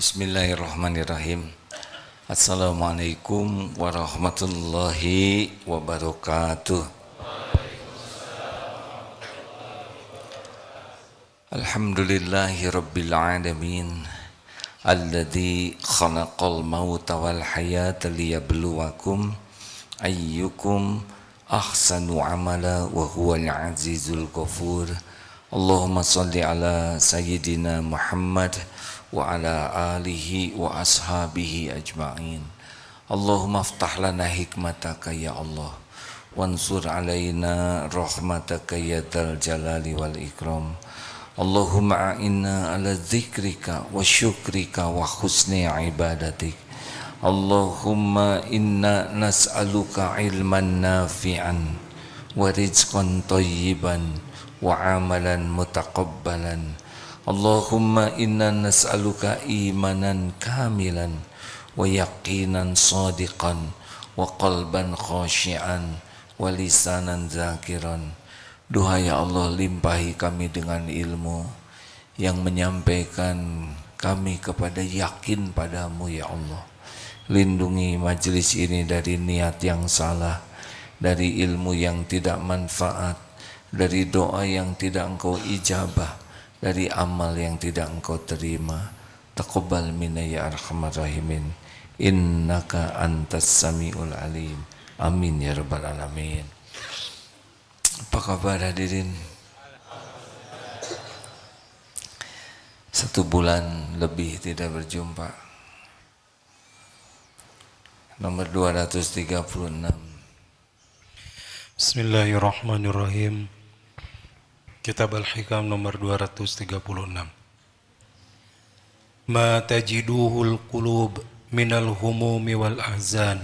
Bismillahirrahmanirrahim. Assalamualaikum warahmatullahi wabarakatuh. Alhamdulillahi rabbil alamin. Alladzi khalaqal mauta wal hayata liyabluwakum ayyukum ahsanu amala wa huwal azizul ghafur. Allahumma salli ala sayyidina Muhammad wa ala alihi wa ashabihi ajma'in. Allahumma aftah lana hikmataka ya Allah, wansur alaina rahmataka ya dzal jalali wal ikram. Allahumma a'inna ala dzikrika wa syukrika wa husni ibadatik. Allahumma inna nas'aluka ilman nafi'an wa rizqan thayyiban wa amalan mutaqabbalan. Allahumma inna nas'aluka imanan kamilan wa yaqinan sadiqan wa qalban khashi'an wa lisanan zakiran. Duha ya Allah, limpahi kami dengan ilmu yang menyampaikan kami kepada yakin padamu ya Allah. Lindungi majlis ini dari niat yang salah, dari ilmu yang tidak manfaat, dari doa yang tidak engkau ijabah, dari amal yang tidak engkau terima. Taqabbal minna ya arhamar rahimin, innaka antas samiul alim. Amin ya rabbal alamin. Apa kabar hadirin? 1 bulan lebih tidak berjumpa. Nomor 236. Bismillahirrahmanirrahim. Kitab Al-Hikam nomor 236. Ma tajiduhul qulub minal humumi wal ahzan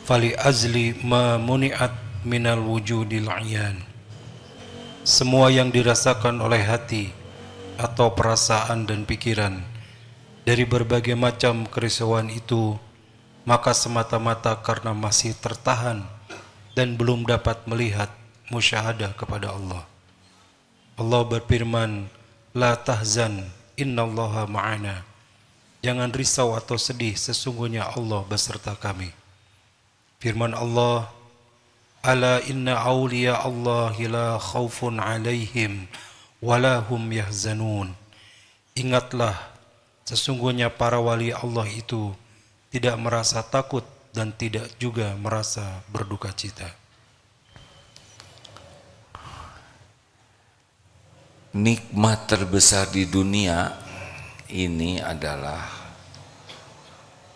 fali azli ma muni'at minal wujudil ayan. Semua yang dirasakan oleh hati atau perasaan dan pikiran dari berbagai macam kerisauan itu, maka semata-mata karena masih tertahan dan belum dapat melihat musyahadah kepada Allah. Allah berfirman, la tahzan innallaha ma'ana. Jangan risau atau sedih, sesungguhnya Allah beserta kami. Firman Allah, ala inna awliya Allahi la khawfun alaihim walahum yahzanun. Ingatlah, sesungguhnya para wali Allah itu tidak merasa takut dan tidak juga merasa berduka cita. Nikmat terbesar di dunia ini adalah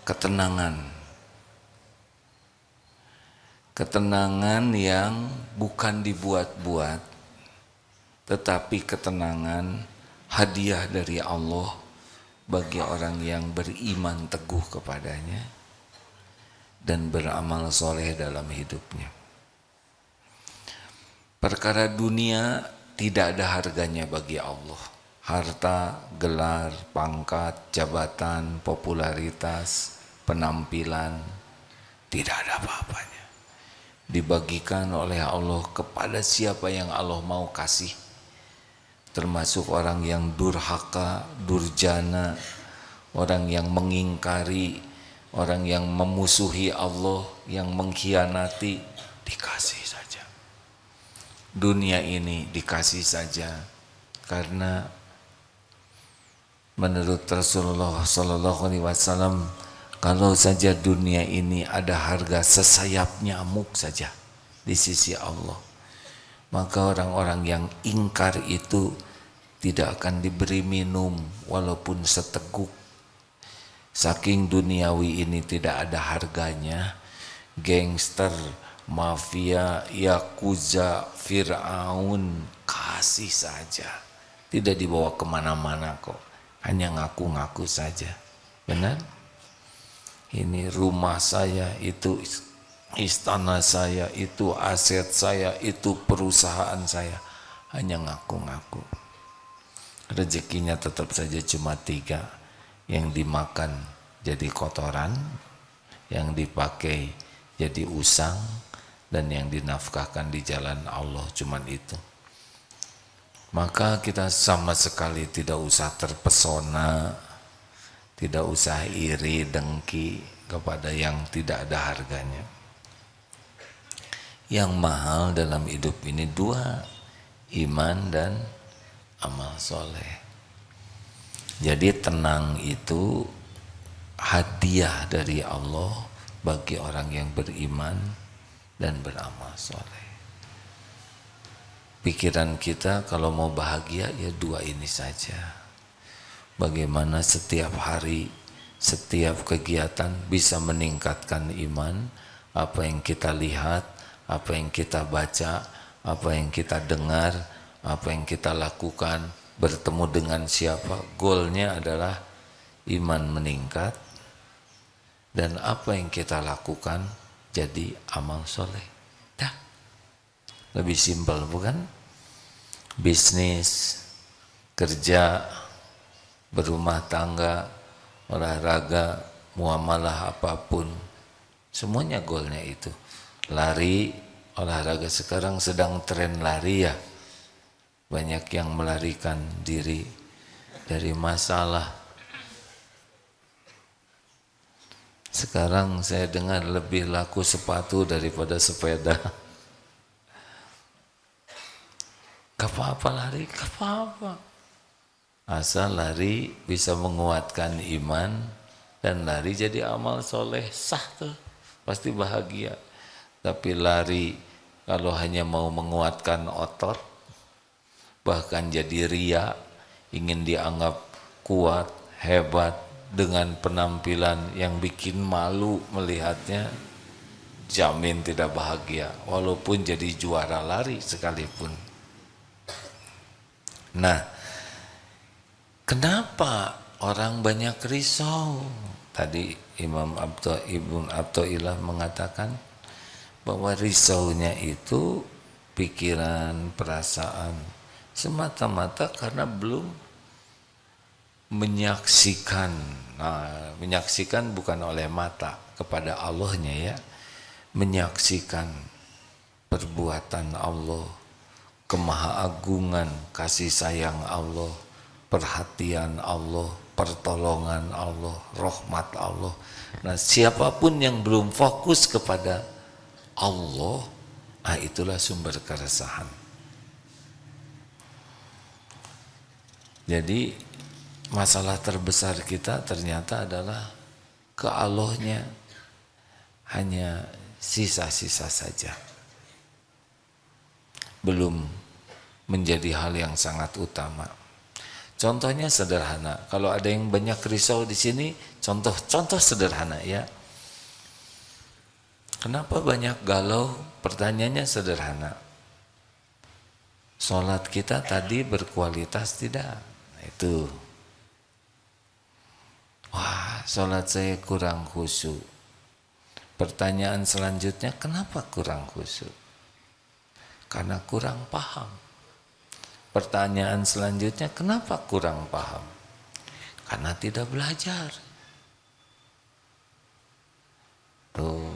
ketenangan. Ketenangan yang bukan dibuat-buat, tetapi ketenangan hadiah dari Allah bagi orang yang beriman teguh kepadanya dan beramal soleh dalam hidupnya. Perkara dunia tidak ada harganya bagi Allah. Harta, gelar, pangkat, jabatan, popularitas, penampilan, tidak ada apa-apanya. Dibagikan oleh Allah kepada siapa yang Allah mau kasih. Termasuk orang yang durhaka, durjana, orang yang mengingkari, orang yang memusuhi Allah, yang mengkhianati, dikasih saja. Dunia ini dikasih saja, karena menurut Rasulullah SAW, kalau saja dunia ini ada harga sesayap nyamuk saja di sisi Allah, maka orang-orang yang ingkar itu tidak akan diberi minum walaupun seteguk. Saking duniawi ini tidak ada harganya, gangster, mafia, yakuza, Fir'aun kasih saja, tidak dibawa kemana-mana kok, hanya ngaku-ngaku saja. Benar? Ini rumah saya, itu istana saya, itu aset saya, itu perusahaan saya, hanya ngaku-ngaku. Rezekinya tetap saja cuma 3, yang dimakan jadi kotoran, yang dipakai jadi usang, dan yang dinafkahkan di jalan Allah cuman itu. Maka kita sama sekali tidak usah terpesona Tidak usah iri dengki kepada yang tidak ada harganya. Yang mahal dalam hidup ini dua, iman dan amal soleh. Jadi tenang itu hadiah dari Allah bagi orang yang beriman dan beramal soleh. Pikiran kita kalau mau bahagia ya dua ini saja. Bagaimana setiap hari, setiap kegiatan bisa meningkatkan iman. Apa yang kita lihat, apa yang kita baca, apa yang kita dengar, apa yang kita lakukan, bertemu dengan siapa, goalnya adalah iman meningkat. Dan apa yang kita lakukan jadi amal soleh. Dah, lebih simpel bukan? Bisnis, kerja, berumah tangga, olahraga, muamalah apapun, semuanya goalnya itu. Lari, olahraga sekarang sedang tren lari ya. Banyak yang melarikan diri dari masalah. Sekarang saya dengar lebih laku sepatu daripada sepeda. Gak apa-apa lari, gak apa-apa. Asal lari bisa menguatkan iman dan lari jadi amal soleh, sah tuh, pasti bahagia. Tapi lari kalau hanya mau menguatkan otot, bahkan jadi ria, ingin dianggap kuat, hebat, dengan penampilan yang bikin malu melihatnya, jamin tidak bahagia, walaupun jadi juara lari sekalipun. Nah, kenapa orang banyak risau? Tadi Imam Ibn Athaillah mengatakan bahwa risaunya itu pikiran, perasaan, semata-mata karena belum menyaksikan. Nah, menyaksikan bukan oleh mata kepada Allahnya ya, menyaksikan perbuatan Allah, kemahaagungan, kasih sayang Allah, perhatian Allah, pertolongan Allah, rahmat Allah. Nah, siapapun yang belum fokus kepada Allah, itulah sumber keresahan. Jadi masalah terbesar kita ternyata adalah ke Allahnya hanya sisa-sisa saja. Belum menjadi hal yang sangat utama. Contohnya sederhana. Kalau ada yang banyak risau di sini, contoh sederhana ya. Kenapa banyak galau? Pertanyaannya sederhana. Sholat kita tadi berkualitas tidak? Nah, itu. Wah, sholat saya kurang khusyuk. Pertanyaan selanjutnya, kenapa kurang khusyuk? Karena kurang paham. Pertanyaan selanjutnya, kenapa kurang paham? Karena tidak belajar. Tuh.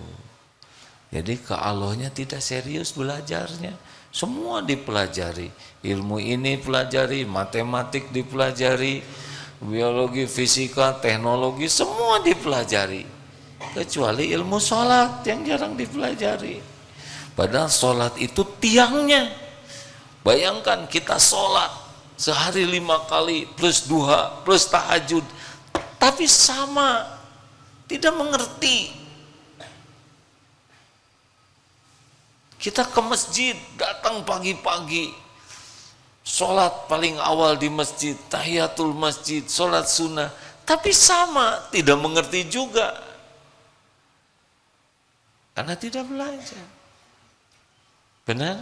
Jadi ke Allahnya tidak serius belajarnya. Semua dipelajari. Ilmu ini pelajari, matematik dipelajari, biologi, fisika, teknologi, semua dipelajari. Kecuali ilmu sholat yang jarang dipelajari. Padahal sholat itu tiangnya. Bayangkan kita sholat sehari 5 kali plus duha plus tahajud, tapi sama, tidak mengerti. Kita ke masjid, datang pagi-pagi, sholat paling awal di masjid, tahiyatul masjid, sholat sunnah, tapi sama, tidak mengerti juga. Karena tidak belajar. Benar?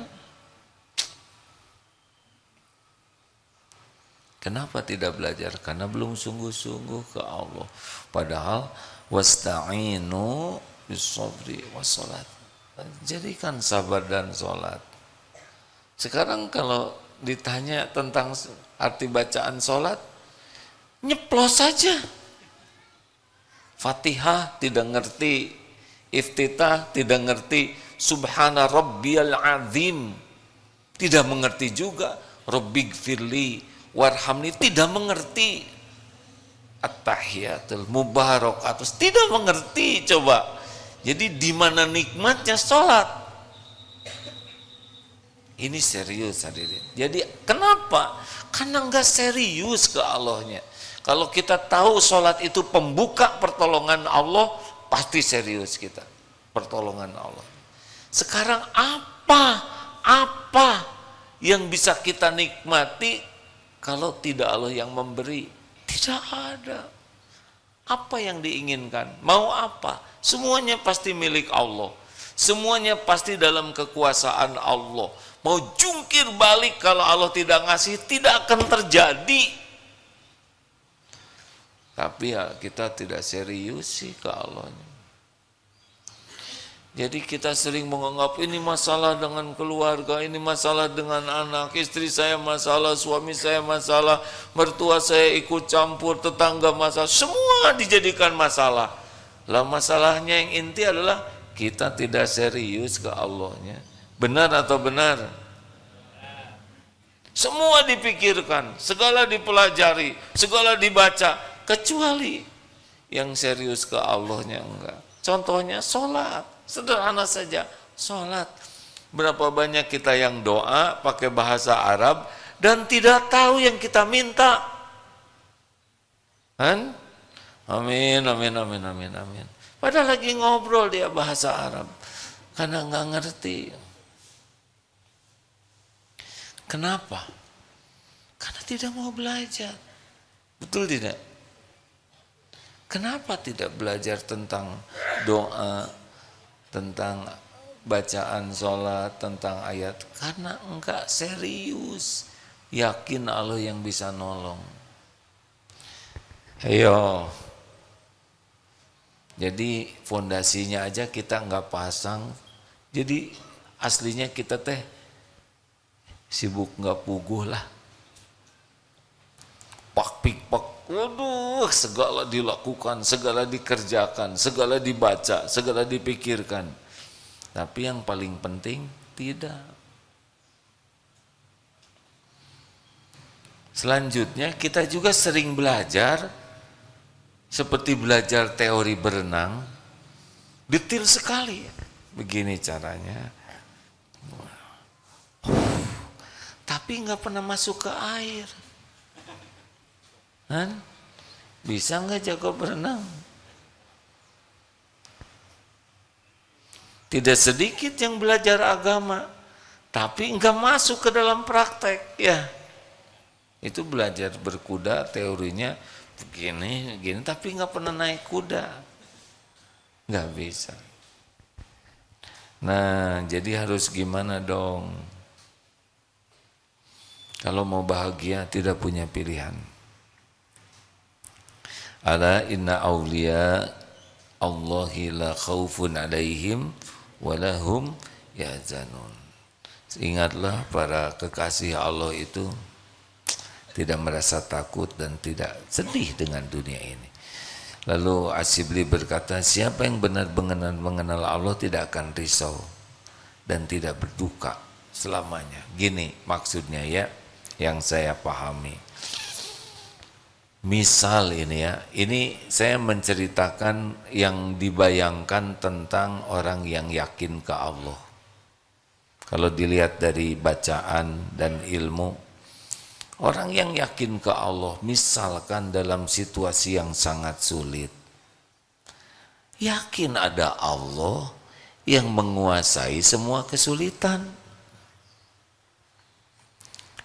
Kenapa tidak belajar? Karena belum sungguh-sungguh ke Allah. Padahal wasta'inu bis-sabri was-salat. Jadikan sabar dan sholat. Sekarang kalau ditanya tentang arti bacaan sholat, nyeplos saja. Fatihah tidak ngerti, iftitah tidak ngerti, subhana rabbiyal azim tidak mengerti juga, rabbighfirli warhamni tidak mengerti. at-tahiyatul mubarakatul, tidak mengerti coba. Jadi di mana nikmatnya sholat? Ini serius hadirin. Jadi kenapa? Karena enggak serius ke Allahnya. Kalau kita tahu sholat itu pembuka pertolongan Allah, pasti serius kita pertolongan Allah. Sekarang apa yang bisa kita nikmati kalau tidak Allah yang memberi? Tidak ada. Apa yang diinginkan? Mau apa? Semuanya pasti milik Allah. Semuanya pasti dalam kekuasaan Allah. Mau jungkir balik kalau Allah tidak ngasih, tidak akan terjadi. Tapi ya kita tidak serius sih ke Allahnya. Jadi kita sering menganggap ini masalah dengan keluarga, ini masalah dengan anak, istri saya masalah, suami saya masalah, mertua saya ikut campur, tetangga masalah, semua dijadikan masalah. Lah masalahnya yang inti adalah kita tidak serius ke Allahnya. Benar atau benar? Semua dipikirkan, segala dipelajari, segala dibaca, kecuali yang serius ke Allahnya enggak. Contohnya sholat, sederhana saja, sholat. Berapa banyak kita yang doa pakai bahasa Arab dan tidak tahu yang kita minta. Kan? Amin, amin, amin, amin, amin. Padahal lagi ngobrol dia bahasa Arab, karena enggak ngerti. Kenapa? Karena tidak mau belajar. Betul tidak? Kenapa tidak belajar tentang doa, tentang bacaan sholat, tentang ayat? Karena enggak serius, yakin Allah yang bisa nolong. Ayo. Jadi fondasinya aja kita enggak pasang. Jadi aslinya kita teh sibuk enggak puguh lah. Pak-pik-pak. Waduh, segala dilakukan, segala dikerjakan, segala dibaca, segala dipikirkan. Tapi yang paling penting tidak. Selanjutnya kita juga sering belajar, seperti belajar teori berenang, detail sekali. Begini caranya. Tapi nggak pernah masuk ke air. Kan? Bisa nggak jago berenang? Tidak sedikit yang belajar agama, tapi nggak masuk ke dalam praktek, ya. Itu belajar berkuda, teorinya begini, gini, tapi nggak pernah naik kuda, nggak bisa. Nah, jadi harus gimana dong? Kalau mau bahagia tidak punya pilihan. Ala inna awliya Allahi la khawfun alaihim walahum yahzanun. Ingatlah para kekasih Allah itu tidak merasa takut dan tidak sedih dengan dunia ini. Lalu Asyibli berkata, siapa yang benar-benar mengenal Allah tidak akan risau dan tidak berduka selamanya. Gini maksudnya ya, yang saya pahami. Misal ini ya, ini saya menceritakan yang dibayangkan tentang orang yang yakin ke Allah. Kalau dilihat dari bacaan dan ilmu, orang yang yakin ke Allah, misalkan dalam situasi yang sangat sulit, yakin ada Allah yang menguasai semua kesulitan.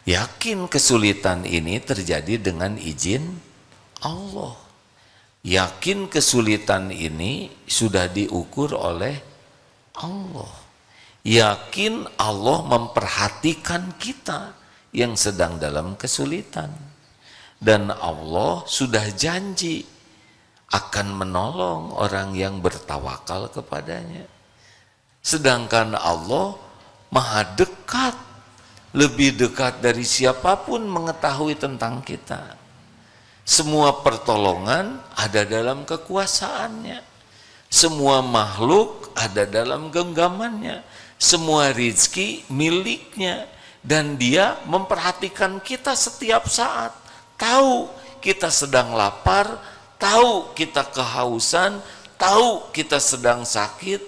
Yakin kesulitan ini terjadi dengan izin Allah. Yakin kesulitan ini sudah diukur oleh Allah. Yakin Allah memperhatikan kita yang sedang dalam kesulitan. Dan Allah sudah janji akan menolong orang yang bertawakal kepadanya. Sedangkan Allah maha dekat, lebih dekat dari siapapun mengetahui tentang kita. Semua pertolongan ada dalam kekuasaannya. Semua makhluk ada dalam genggamannya. Semua rizki miliknya. Dan dia memperhatikan kita setiap saat. Tahu kita sedang lapar, tahu kita kehausan, tahu kita sedang sakit,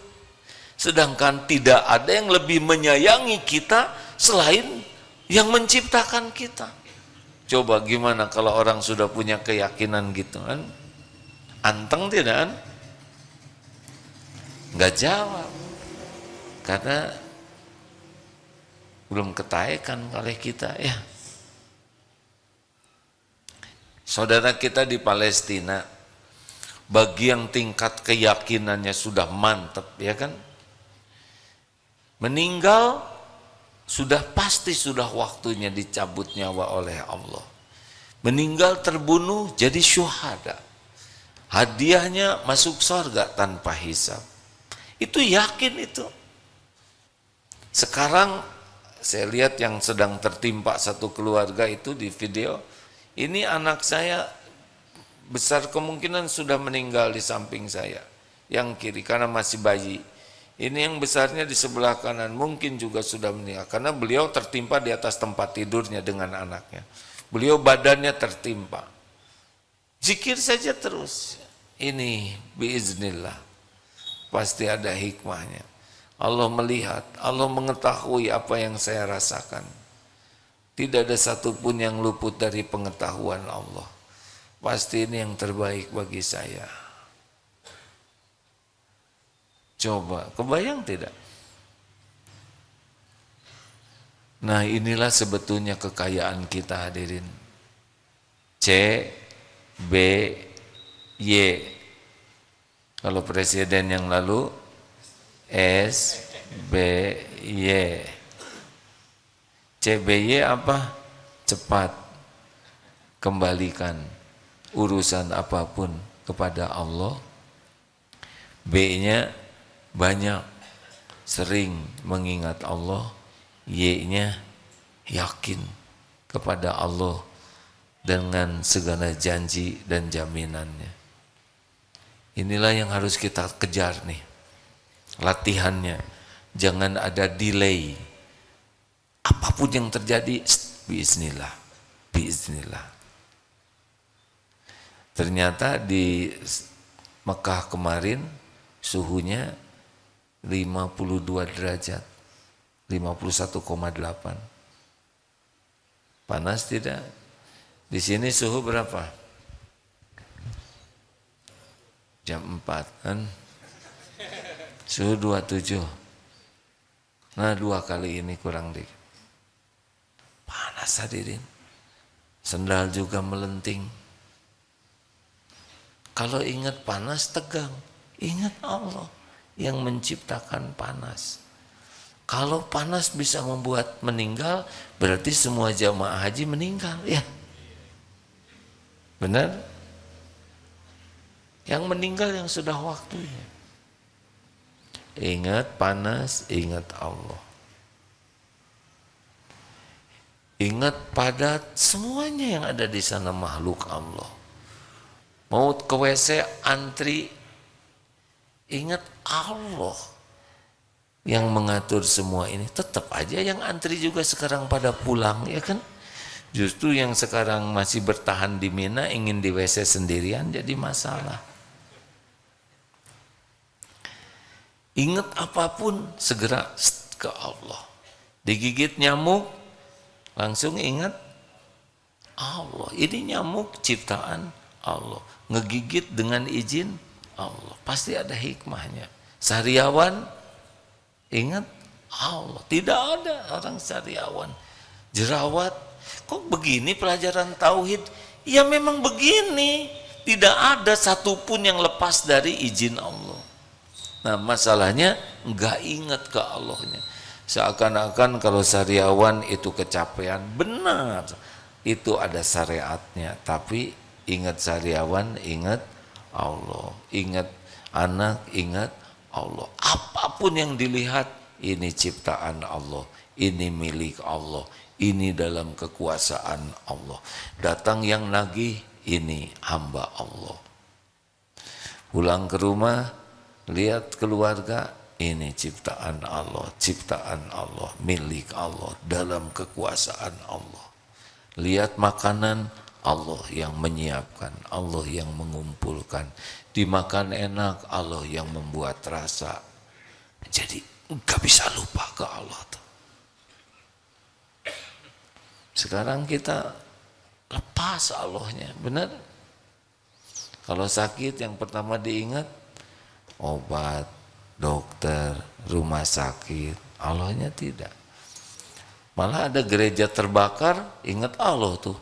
sedangkan tidak ada yang lebih menyayangi kita selain yang menciptakan kita. Coba gimana kalau orang sudah punya keyakinan gitu kan? Anteng tidak kan? Nggak jawab. Karena belum ketahuan oleh kita ya. Saudara kita di Palestina, bagi yang tingkat keyakinannya sudah mantap ya kan, meninggal sudah pasti sudah waktunya dicabut nyawa oleh Allah. Meninggal terbunuh jadi syuhada, hadiahnya masuk surga tanpa hisab. Itu yakin itu. Sekarang saya lihat yang sedang tertimpa satu keluarga itu di video, ini anak saya besar kemungkinan sudah meninggal di samping saya, yang kiri karena masih bayi. Ini yang besarnya di sebelah kanan mungkin juga sudah meninggal karena beliau tertimpa di atas tempat tidurnya dengan anaknya. Beliau badannya tertimpa. Zikir saja terus. Ini biiznillah. Pasti ada hikmahnya. Allah melihat, Allah mengetahui apa yang saya rasakan. Tidak ada satupun yang luput dari pengetahuan Allah. Pasti ini yang terbaik bagi saya. Coba, kebayang tidak? Nah inilah sebetulnya kekayaan kita hadirin. C, B, Y. Kalau presiden yang lalu, S, B, Y. C, B, Y apa? Cepat. Kembalikan urusan apapun kepada Allah. B-nya banyak, sering mengingat Allah. Y-nya yakin kepada Allah dengan segala janji dan jaminannya. Inilah yang harus kita kejar nih, latihannya. Jangan ada delay. Apapun yang terjadi, biiznillah, biiznillah. Ternyata di Mekah kemarin suhunya 52 derajat, 51,8. Panas tidak? Di sini suhu berapa? Jam 4 kan? Suhu 27. Nah 2 kali ini kurang dikit. Panas hadirin. Sendal juga melenting. Kalau ingat panas tegang. Ingat Allah yang menciptakan panas. Kalau panas bisa membuat meninggal, berarti semua jamaah haji meninggal, ya. Benar? Yang meninggal yang sudah waktunya. Ingat panas, ingat Allah. Ingat pada semuanya yang ada di sana makhluk Allah. Mau ke WC antri, ingat Allah yang mengatur semua ini. Tetap aja yang antri juga sekarang pada pulang, ya kan? Justru yang sekarang masih bertahan di Mina ingin di WC sendirian jadi masalah. Ingat apapun segera ke Allah. Digigit nyamuk langsung ingat Allah. Ini nyamuk ciptaan Allah. Ngegigit dengan izin Allah. Pasti ada hikmahnya. Sariawan ingat Allah. Tidak ada orang sariawan. Jerawat, kok begini pelajaran tauhid? Ya memang begini. Tidak ada satupun yang lepas dari izin Allah. Nah masalahnya enggak ingat ke Allahnya. Seakan-akan kalau sariawan itu kecapean. Benar, itu ada syariatnya. Tapi ingat sariawan, ingat Allah. Ingat anak, ingat Allah. Apapun yang dilihat, ini ciptaan Allah. Ini milik Allah. Ini dalam kekuasaan Allah. Datang yang nagih, ini hamba Allah. Pulang ke rumah, lihat keluarga, ini ciptaan Allah, milik Allah, dalam kekuasaan Allah. Lihat makanan, Allah yang menyiapkan, Allah yang mengumpulkan. Dimakan enak, Allah yang membuat rasa. Jadi nggak bisa lupa ke Allah tuh. Sekarang kita lepas Allahnya, benar? Kalau sakit yang pertama diingat obat, dokter, rumah sakit, Allahnya tidak. Malah ada gereja terbakar, ingat Allah tuh.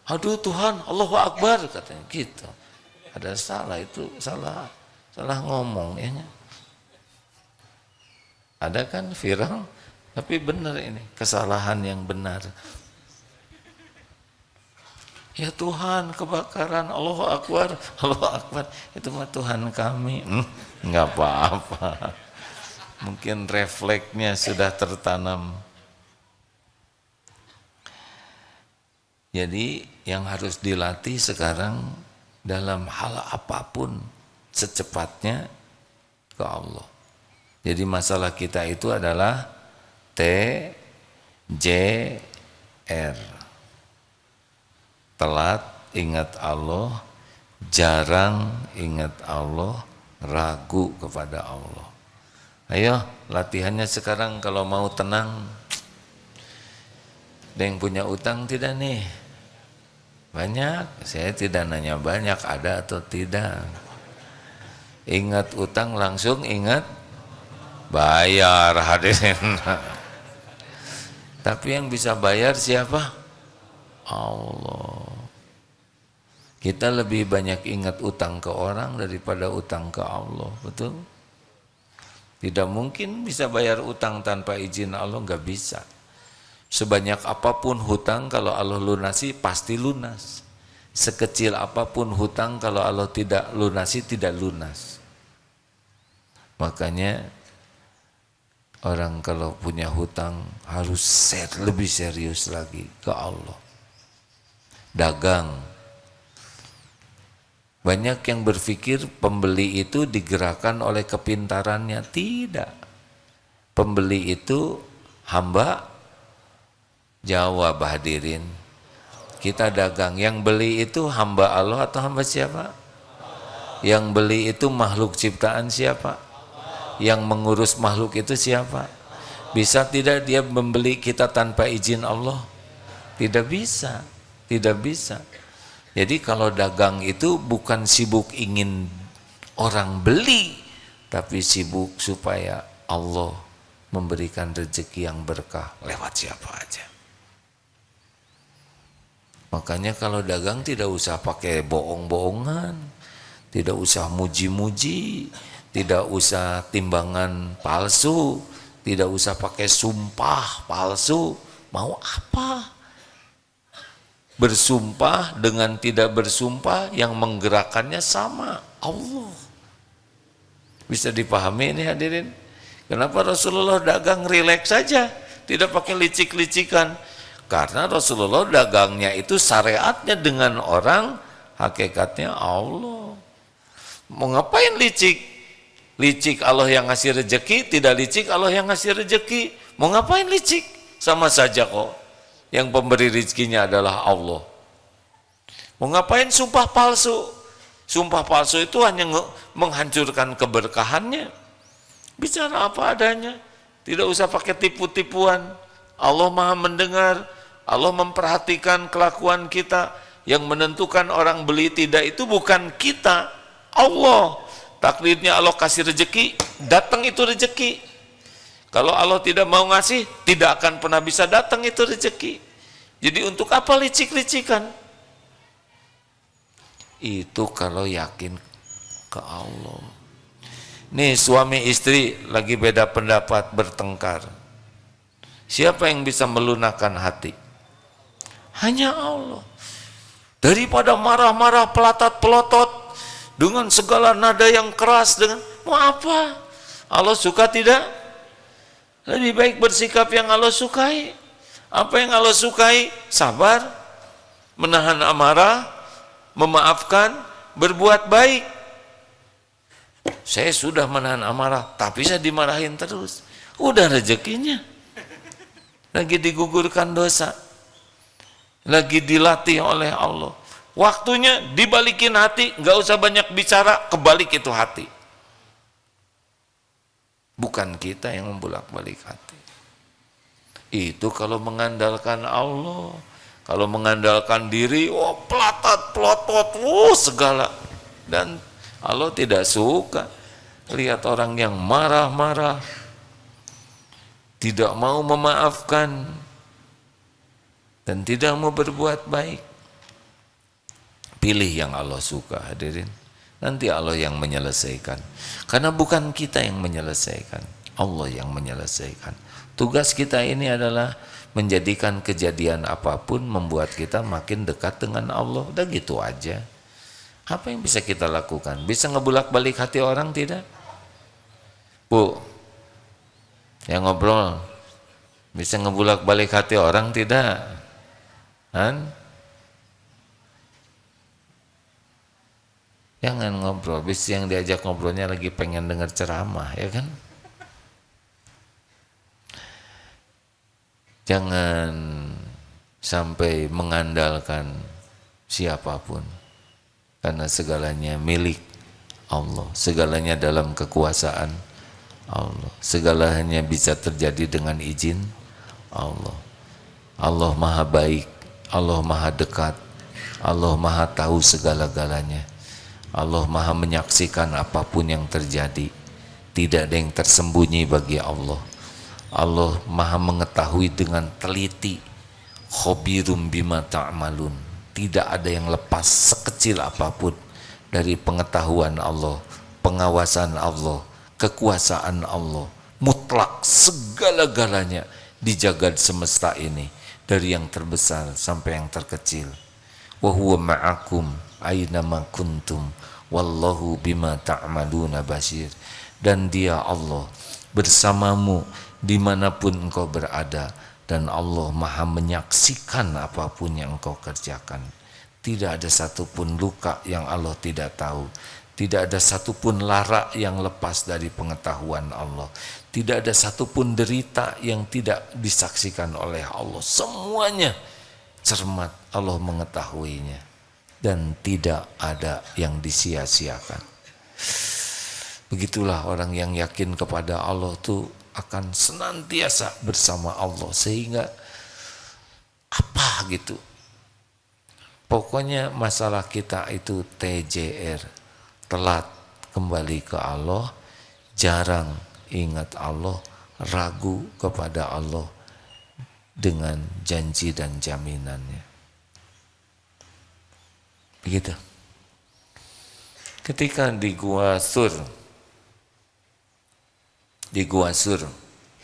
Aduh Tuhan, Allahu Akbar katanya gitu. Ada salah itu, salah ngomong ya. Ada kan viral, tapi benar ini, kesalahan yang benar. Ya Tuhan, kebakaran, Allahu Akbar, Allahu Akbar. Itu mah Tuhan kami. Enggak apa-apa. Mungkin refleksnya sudah tertanam. Jadi yang harus dilatih sekarang dalam hal apapun secepatnya ke Allah. Jadi masalah kita itu adalah TJR. Telat ingat Allah, jarang ingat Allah, ragu kepada Allah. Ayo latihannya sekarang kalau mau tenang. Ada yang punya utang tidak nih? Banyak? Saya tidak nanya banyak, ada atau tidak. Ingat utang langsung ingat bayar, hadirin. Tapi yang bisa bayar siapa? Allah. Kita lebih banyak ingat utang ke orang daripada utang ke Allah, betul? Tidak mungkin bisa bayar utang tanpa izin Allah, nggak bisa. Sebanyak apapun hutang, kalau Allah lunasi pasti lunas. Sekecil apapun hutang, kalau Allah tidak lunasi tidak lunas. Makanya orang kalau punya hutang harus lebih serius lagi ke Allah. Dagang. Banyak yang berpikir pembeli itu digerakkan oleh kepintarannya. Tidak. Pembeli itu hamba. Jawab hadirin. Kita dagang. Yang beli itu hamba Allah atau hamba siapa? Yang beli itu makhluk ciptaan siapa? Yang mengurus makhluk itu siapa? Bisa tidak dia membeli kita tanpa izin Allah? Tidak bisa. Tidak bisa. Jadi kalau dagang itu bukan sibuk ingin orang beli, tapi sibuk supaya Allah memberikan rezeki yang berkah lewat siapa aja. Makanya kalau dagang tidak usah pakai bohong-bohongan, tidak usah muji-muji, tidak usah timbangan palsu, tidak usah pakai sumpah palsu. Mau apa? Bersumpah dengan tidak bersumpah yang menggerakkannya sama, Allah. Bisa dipahami ini hadirin? Kenapa Rasulullah dagang rileks saja, tidak pakai licik-licikan? Karena Rasulullah dagangnya itu syariatnya dengan orang, hakikatnya Allah. Mau ngapain licik? Licik Allah yang ngasih rezeki, tidak licik Allah yang ngasih rezeki. Mau ngapain licik? Sama saja kok. Yang pemberi rezekinya adalah Allah. Mau ngapain sumpah palsu? Sumpah palsu itu hanya menghancurkan keberkahannya. Bicara apa adanya, tidak usah pakai tipu-tipuan. Allah Maha mendengar, Allah memperhatikan kelakuan kita. Yang menentukan orang beli tidak itu bukan kita, Allah. Takdirnya Allah kasih rezeki, datang itu rezeki. Kalau Allah tidak mau ngasih, tidak akan pernah bisa datang itu rezeki. Jadi untuk apa licik-licikan? Itu kalau yakin ke Allah. Nih suami istri lagi beda pendapat, bertengkar. Siapa yang bisa melunakkan hati? Hanya Allah. Daripada marah-marah, pelotot dengan segala nada yang keras, dengan mau apa? Allah suka tidak? Lebih baik bersikap yang Allah sukai. Apa yang Allah sukai? Sabar, menahan amarah, memaafkan, berbuat baik. Saya sudah menahan amarah, tapi saya dimarahin terus. Udah rezekinya. Lagi digugurkan dosa. Lagi dilatih oleh Allah. Waktunya dibalikin hati, nggak usah banyak bicara, kebalik itu hati. Bukan kita yang membolak-balik hati. Itu kalau mengandalkan Allah. Kalau mengandalkan diri, oh pelatot, pelotot, segala. Dan Allah tidak suka lihat orang yang marah-marah, tidak mau memaafkan, dan tidak mau berbuat baik. Pilih yang Allah suka, hadirin. Nanti Allah yang menyelesaikan. Karena bukan kita yang menyelesaikan, Allah yang menyelesaikan. Tugas kita ini adalah menjadikan kejadian apapun membuat kita makin dekat dengan Allah. Udah gitu aja. Apa yang bisa kita lakukan? Bisa ngebulak-balik hati orang tidak? Bu, yang ngobrol, bisa ngebulak-balik hati orang tidak? Han? Jangan ngobrol, bis yang diajak ngobrolnya lagi pengen dengar ceramah, ya kan? Jangan sampai mengandalkan siapapun, karena segalanya milik Allah, segalanya dalam kekuasaan Allah, segalanya bisa terjadi dengan izin Allah. Allah maha baik, Allah maha dekat, Allah maha tahu segala-galanya. Allah maha menyaksikan apapun yang terjadi. Tidak ada yang tersembunyi bagi Allah. Allah maha mengetahui dengan teliti. Khobirum bima ta'malun. Tidak ada yang lepas sekecil apapun dari pengetahuan Allah, pengawasan Allah, kekuasaan Allah. Mutlak segala-galanya di jagad semesta ini, dari yang terbesar sampai yang terkecil. Wa huwa ma'akum aina ma kuntum wallahu bima ta'maluna basir. Dan dia Allah bersamamu dimanapun engkau berada, dan Allah maha menyaksikan apapun yang engkau kerjakan. Tidak ada satupun luka yang Allah tidak tahu. Tidak ada satupun lara yang lepas dari pengetahuan Allah. Tidak ada satupun derita yang tidak disaksikan oleh Allah. Semuanya cermat, Allah mengetahuinya. Dan tidak ada yang disia-siakan. Begitulah orang yang yakin kepada Allah itu akan senantiasa bersama Allah, sehingga apa gitu, pokoknya masalah kita itu TJR, telat kembali ke Allah, jarang ingat Allah, ragu kepada Allah dengan janji dan jaminannya. Begitu. Ketika di Gua Sur,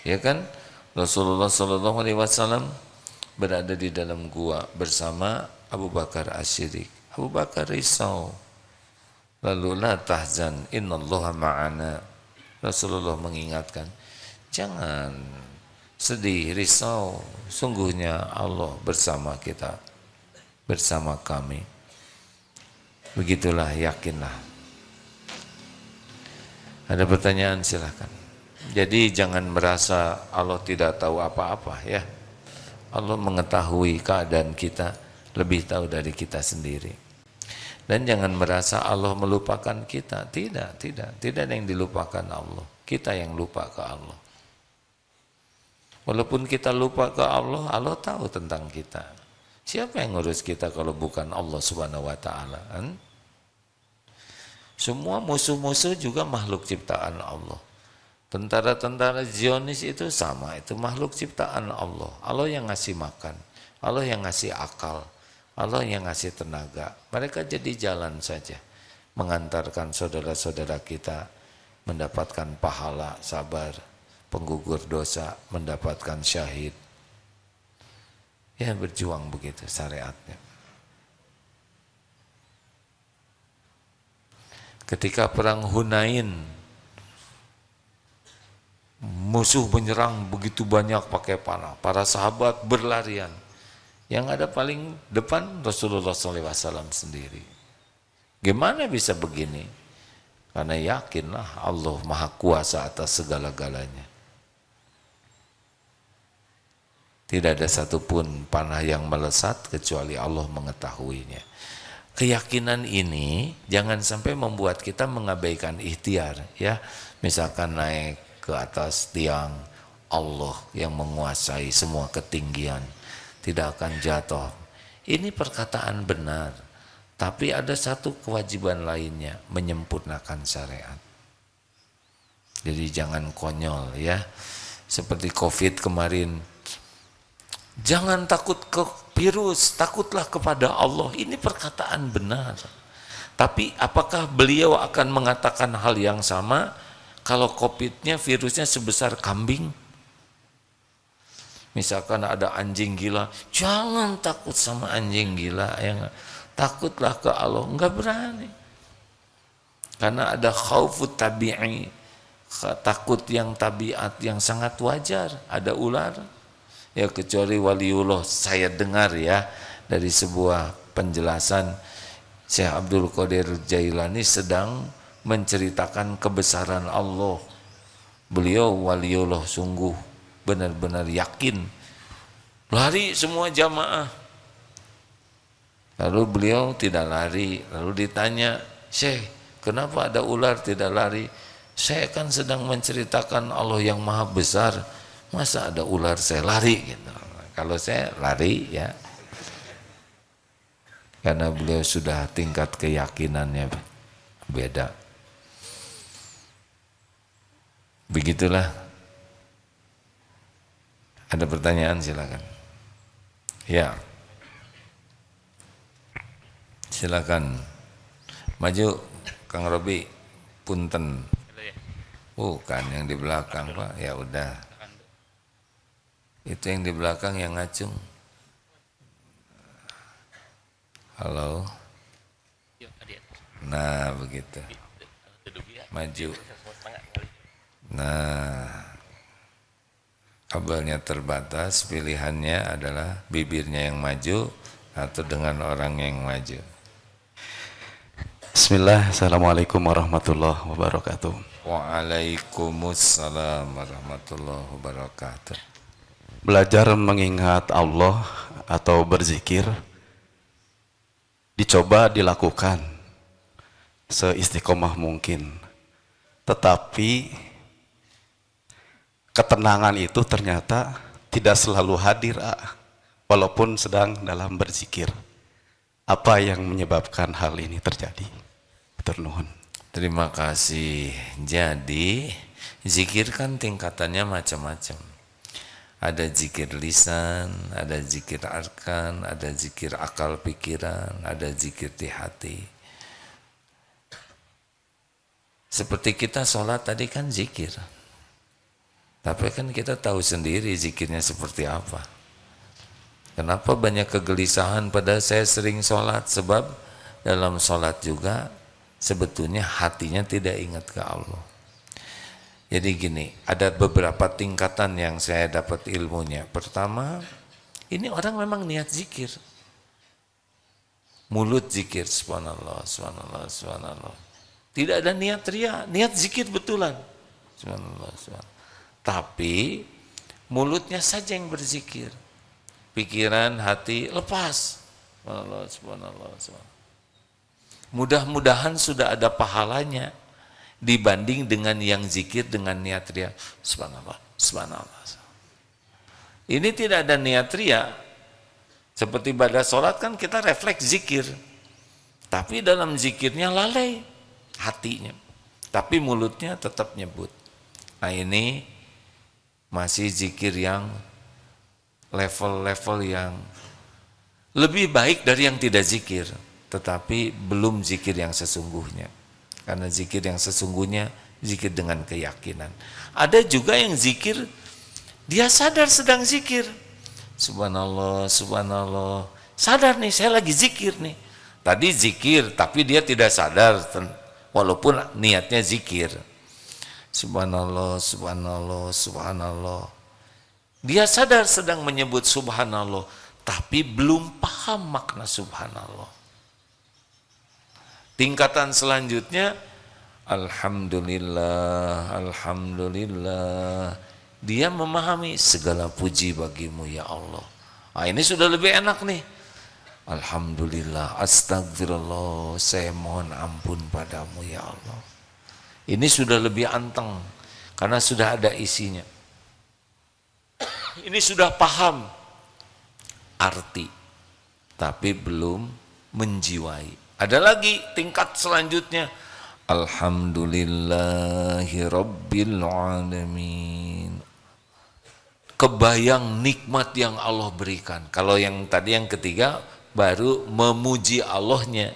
ya kan, Rasulullah SAW berada di dalam gua bersama Abu Bakar As-Siddiq. Abu Bakar risau, lalu la tahzan innallaha ma'ana. Rasulullah mengingatkan, jangan sedih, risau, sungguhnya Allah bersama kita, bersama kami. Begitulah, yakinlah. Ada pertanyaan, silahkan. Jadi jangan merasa Allah tidak tahu apa-apa, ya. Allah mengetahui keadaan kita, lebih tahu dari kita sendiri. Dan jangan merasa Allah melupakan kita. Tidak ada yang dilupakan Allah. Kita yang lupa ke Allah. Walaupun kita lupa ke Allah, Allah tahu tentang kita. Siapa yang ngurus kita kalau bukan Allah Subhanahu wa taala, kan? Semua musuh-musuh juga makhluk ciptaan Allah. Tentara-tentara Zionis itu sama, itu makhluk ciptaan Allah. Allah yang ngasih makan, Allah yang ngasih akal, Allah yang ngasih tenaga. Mereka jadi jalan saja, mengantarkan saudara-saudara kita mendapatkan pahala, sabar, penggugur dosa, mendapatkan syahid. Ya, berjuang begitu syariatnya. Ketika perang Hunain, musuh menyerang begitu banyak pakai panah, para sahabat berlarian. Yang ada paling depan Rasulullah SAW sendiri. Gimana bisa begini? Karena yakinlah Allah maha kuasa atas segala-galanya. Tidak ada satupun panah yang melesat kecuali Allah mengetahuinya. keyakinan ini jangan sampai membuat kita mengabaikan ikhtiar, ya. Misalkan naik ke atas tiang, Allah yang menguasai semua ketinggian, tidak akan jatuh. Ini perkataan benar, tapi ada satu kewajiban lainnya, menyempurnakan syariat. Jadi jangan konyol, ya. Seperti COVID kemarin, jangan takut ke virus, takutlah kepada Allah. Ini perkataan benar. Tapi apakah beliau akan mengatakan hal yang sama kalau COVID-nya, virusnya sebesar kambing? Misalkan ada anjing gila, jangan takut sama anjing gila, ya, takutlah ke Allah. Enggak berani. Karena ada khaufut tabi'i, takut yang tabiat yang sangat wajar. Ada ular, ya, kecuali waliullah. Saya dengar, ya, dari sebuah penjelasan Syekh Abdul Qadir Jailani sedang menceritakan kebesaran Allah. Beliau waliullah sungguh, benar-benar yakin. Lari semua jamaah. Lalu beliau tidak lari. Lalu ditanya, Syekh, kenapa ada ular tidak lari? Saya kan sedang menceritakan Allah yang maha besar, masa ada ular saya lari gitu. Kalau saya lari, ya, karena beliau sudah tingkat keyakinannya beda. Begitulah. Ada pertanyaan, silakan. Ya, silakan. Maju, Kang Robi. Punten. Bukan yang di belakang, Pak. Ya udah. Itu yang di belakang yang ngacung. Halo. Nah, begitu. Maju. Nah, kabelnya terbatas, pilihannya adalah bibirnya yang maju atau dengan orang yang maju. Bismillah, Assalamualaikum warahmatullahi wabarakatuh. Waalaikumsalam warahmatullahi wabarakatuh. Belajar mengingat Allah atau berzikir dicoba dilakukan seistiqomah mungkin, tetapi ketenangan itu ternyata tidak selalu hadir, walaupun sedang dalam berzikir. Apa yang menyebabkan hal ini terjadi? Ternuhun. Terima kasih. Jadi zikir kan tingkatannya macam-macam. Ada zikir lisan, ada zikir arkan, ada zikir akal pikiran, ada zikir di hati. Seperti kita sholat tadi kan zikir. Tapi kan kita tahu sendiri zikirnya seperti apa. Kenapa banyak kegelisahan pada saya sering sholat? Sebab dalam sholat juga sebetulnya hatinya tidak ingat ke Allah. Jadi gini, ada beberapa tingkatan yang saya dapat ilmunya. Pertama, ini orang memang niat zikir. Mulut zikir, subhanallah, subhanallah, subhanallah. Tidak ada niat ria, niat zikir betulan. Subhanallah, subhanallah. Tapi mulutnya saja yang berzikir, pikiran, hati lepas. Subhanallah, subhanallah, subhanallah. Mudah-mudahan sudah ada pahalanya dibanding dengan yang zikir dengan niat ria. Subhanallah, subhanallah. Ini tidak ada niat ria. Seperti pada sholat kan kita refleks zikir, tapi dalam zikirnya lalai hatinya, tapi mulutnya tetap nyebut. Nah ini masih zikir yang level-level yang lebih baik dari yang tidak zikir, tetapi belum zikir yang sesungguhnya. Karena zikir yang sesungguhnya zikir dengan keyakinan. Ada juga yang zikir dia sadar sedang zikir, subhanallah, subhanallah, sadar nih saya lagi zikir nih. Tadi zikir tapi dia tidak sadar walaupun niatnya zikir. Subhanallah, subhanallah, subhanallah. Dia sadar sedang menyebut subhanallah, tapi belum paham makna subhanallah. Tingkatan selanjutnya, alhamdulillah, alhamdulillah. Dia memahami segala puji bagimu ya Allah. Nah, ini sudah lebih enak nih. Alhamdulillah, astagfirullah, saya mohon ampun padamu ya Allah. Ini sudah lebih anteng karena sudah ada isinya. Ini sudah paham arti, tapi belum menjiwai. Ada lagi tingkat selanjutnya. Alhamdulillahi Rabbil Alamin. Kebayang nikmat yang Allah berikan. Kalau yang tadi yang ketiga baru memuji Allahnya,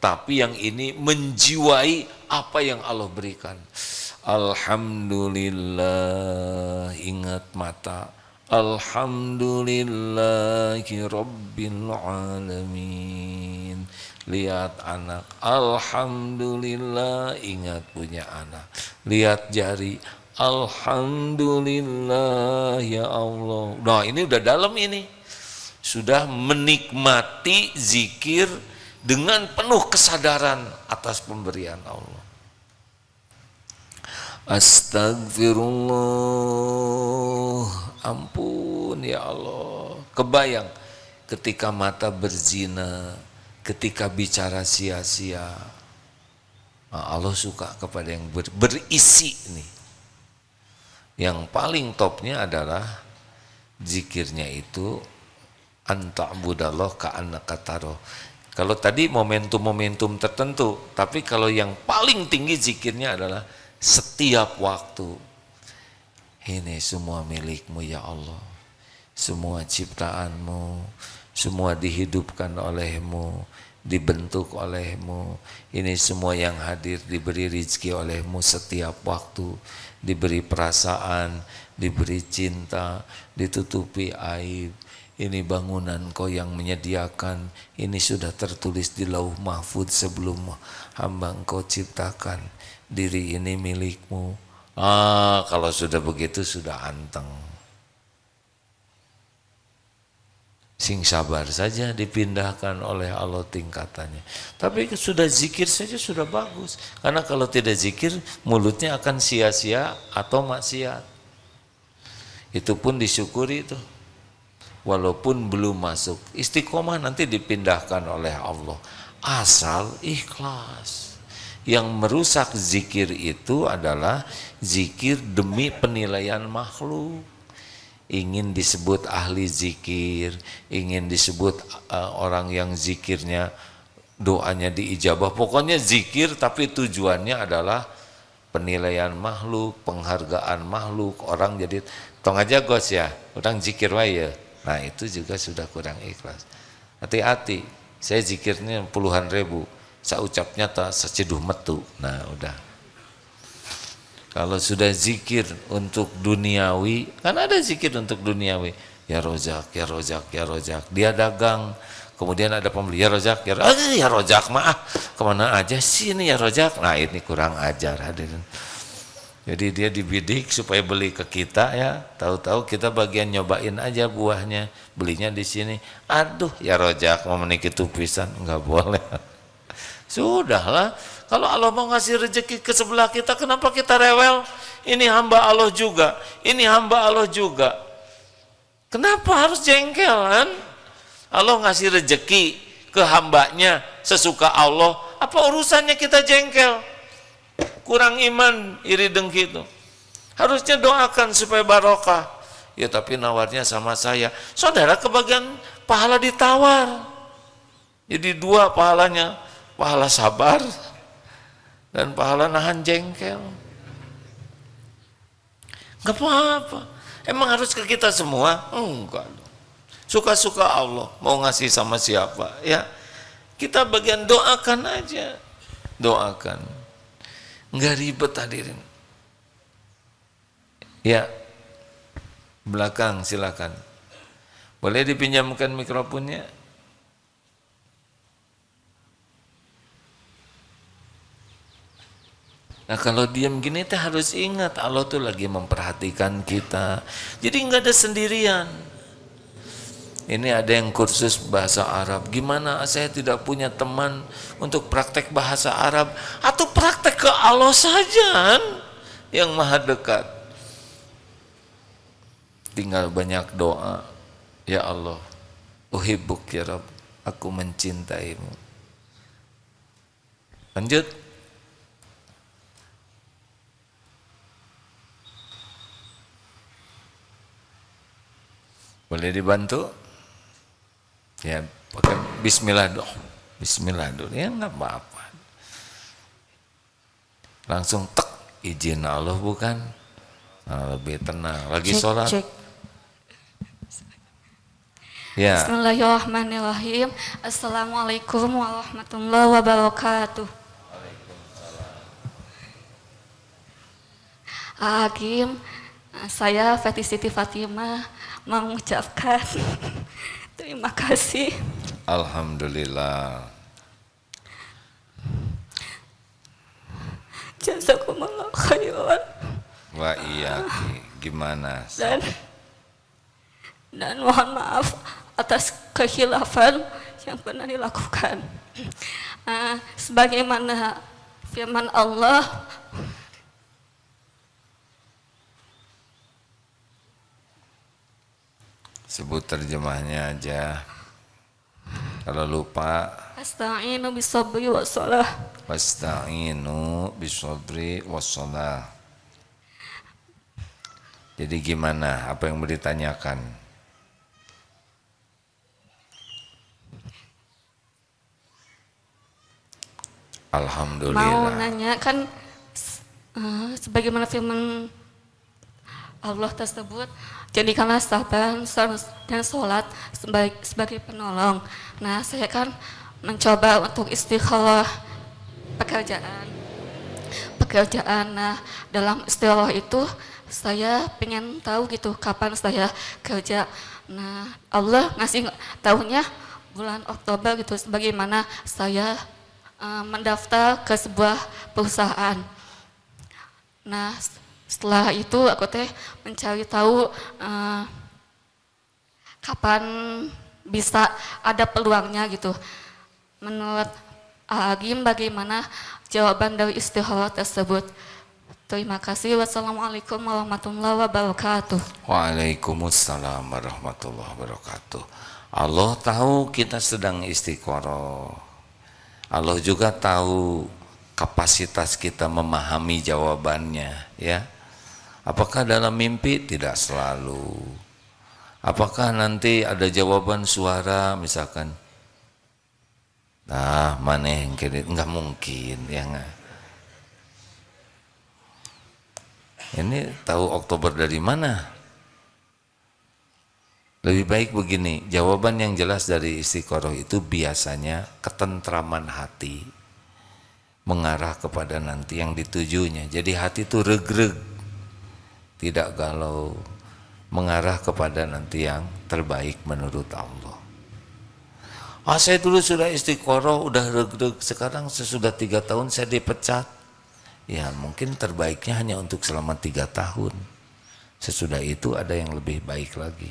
tapi yang ini menjiwai apa yang Allah berikan. Alhamdulillah, ingat mata. Alhamdulillahi Rabbil Alamin. Lihat anak, alhamdulillah, ingat punya anak. Lihat jari, alhamdulillah ya Allah. Nah, ini udah dalam ini. Sudah menikmati zikir dengan penuh kesadaran atas pemberian Allah. Astagfirullah, ampun ya Allah. Kebayang ketika mata berzina, ketika bicara sia-sia. Nah, Allah suka kepada yang berisi nih. Yang paling topnya adalah zikirnya itu anta'budallah ka'annaka taro. Kalau tadi momentum-momentum tertentu, tapi kalau yang paling tinggi zikirnya adalah setiap waktu. Ini semua milikmu ya Allah. Semua ciptaanmu, semua dihidupkan olehmu, dibentuk olehmu. Ini semua yang hadir diberi rezeki olehmu setiap waktu, diberi perasaan, diberi cinta, ditutupi aib. Ini bangunan kau yang menyediakan, ini sudah tertulis di lauh mahfud sebelum hamba engkau ciptakan. Diri ini milikmu. Kalau sudah begitu sudah anteng. Sing sabar saja dipindahkan oleh Allah tingkatannya. Tapi sudah zikir saja sudah bagus. Karena kalau tidak zikir mulutnya akan sia-sia atau maksiat. Itu pun disyukuri itu. Walaupun belum masuk. Istiqomah nanti dipindahkan oleh Allah. Asal ikhlas. Yang merusak zikir itu adalah zikir demi penilaian makhluk. Ingin disebut ahli zikir, ingin disebut orang yang zikirnya doanya diijabah. Pokoknya zikir tapi tujuannya adalah penilaian makhluk, penghargaan makhluk. Orang jadi tong aja gos ya, orang zikir wae ya. Nah itu juga sudah kurang ikhlas. Hati-hati, saya zikirnya puluhan ribu, saya ucapnya tak seceduh metu. Nah udah. Kalau sudah zikir untuk duniawi, kan ada zikir untuk duniawi. Ya Rozak, ya Rozak, ya Rozak. Dia dagang, kemudian ada pembeli, ya Rozak, ya Rozak. Ya Rozak mah, kemana aja sih ini ya Rozak. Nah ini kurang ajar hadirin. Jadi dia dibidik supaya beli ke kita ya. Tahu-tahu kita bagian nyobain aja buahnya, belinya di sini. Aduh, ya Rozak mau menikah tupisan, enggak boleh. Sudahlah. Kalau Allah mau ngasih rezeki ke sebelah kita, kenapa kita rewel? Ini hamba Allah juga, ini hamba Allah juga. Kenapa harus jengkel kan? Allah ngasih rezeki ke hambanya sesuka Allah, apa urusannya kita jengkel? Kurang iman, iri dengki itu. Harusnya doakan supaya barokah. Ya tapi nawarnya sama saya. Saudara kebagian pahala ditawar. Jadi dua pahalanya, pahala sabar dan pahala nahan jengkel. Enggak apa-apa. Emang harus ke kita semua? Enggak. Suka-suka Allah mau ngasih sama siapa ya. Kita bagian doakan aja. Doakan. Enggak ribet hadirin. Ya. Belakang silakan. Boleh dipinjamkan mikrofonnya? Nah kalau diam gini teh harus ingat Allah tuh lagi memperhatikan kita. Jadi nggak ada sendirian. Ini ada yang kursus bahasa Arab. Gimana saya tidak punya teman untuk praktek bahasa Arab atau praktek ke Allah saja yang maha dekat. Tinggal banyak doa. Ya Allah, uhibbuk ya Rabb. aku mencintaimu. Lanjut. Boleh dibantu? Ya, pakai bismillah dong. Bismillah dulu, ya nggak apa-apa. Langsung tek, izin Allah bukan? Nah, lebih tenang. Lagi sholat. Cek. Ya. Bismillahirrahmanirrahim. Assalamualaikum warahmatullahi wabarakatuh. Hakim, saya Feti Siti Fatimah mengucapkan terima kasih. Alhamdulillah. Jazakumullah khairan. Wa iya, gimana? Dan mohon maaf atas kekhilafan yang pernah dilakukan. Sebagaimana firman Allah, Sebut terjemahnya aja. Kalau lupa, Asta'inu bisabri wassalah. wasta'inu bisabri wassalah. Jadi gimana? Apa yang mau ditanyakan? Alhamdulillah. Mau nanya kan sebagaimana firman Allah tersebut, jadikanlah sabar dan sholat sebagai penolong. Nah, saya kan mencoba untuk istikharah pekerjaan. Nah, dalam istikharah itu saya pengen tahu gitu kapan saya kerja. Nah, Allah ngasih tahunya bulan Oktober gitu, sebagaimana saya mendaftar ke sebuah perusahaan. Nah, setelah itu aku mencari tahu kapan bisa ada peluangnya gitu. Menurut Agim, bagaimana jawaban dari istikharah tersebut? Terima kasih. Wassalamualaikum warahmatullahi wabarakatuh. Waalaikumsalam warahmatullahi wabarakatuh. Allah tahu kita sedang istiqoroh. Allah juga tahu kapasitas kita memahami jawabannya, ya. Apakah dalam mimpi? Tidak selalu. Apakah nanti ada jawaban suara misalkan? Nah, mana yang kredit? Enggak mungkin, ya enggak. Ini tahu Oktober dari mana? Lebih baik begini, jawaban yang jelas dari istiqoroh itu biasanya ketentraman hati mengarah kepada nanti yang ditujunya. Jadi hati itu regreg, tidak galau, mengarah kepada nanti yang terbaik menurut Allah. Saya dulu sudah istiqoroh, udah regreg, sekarang sesudah 3 tahun saya dipecat. Ya mungkin terbaiknya hanya untuk selama 3 tahun. Sesudah itu ada yang lebih baik lagi.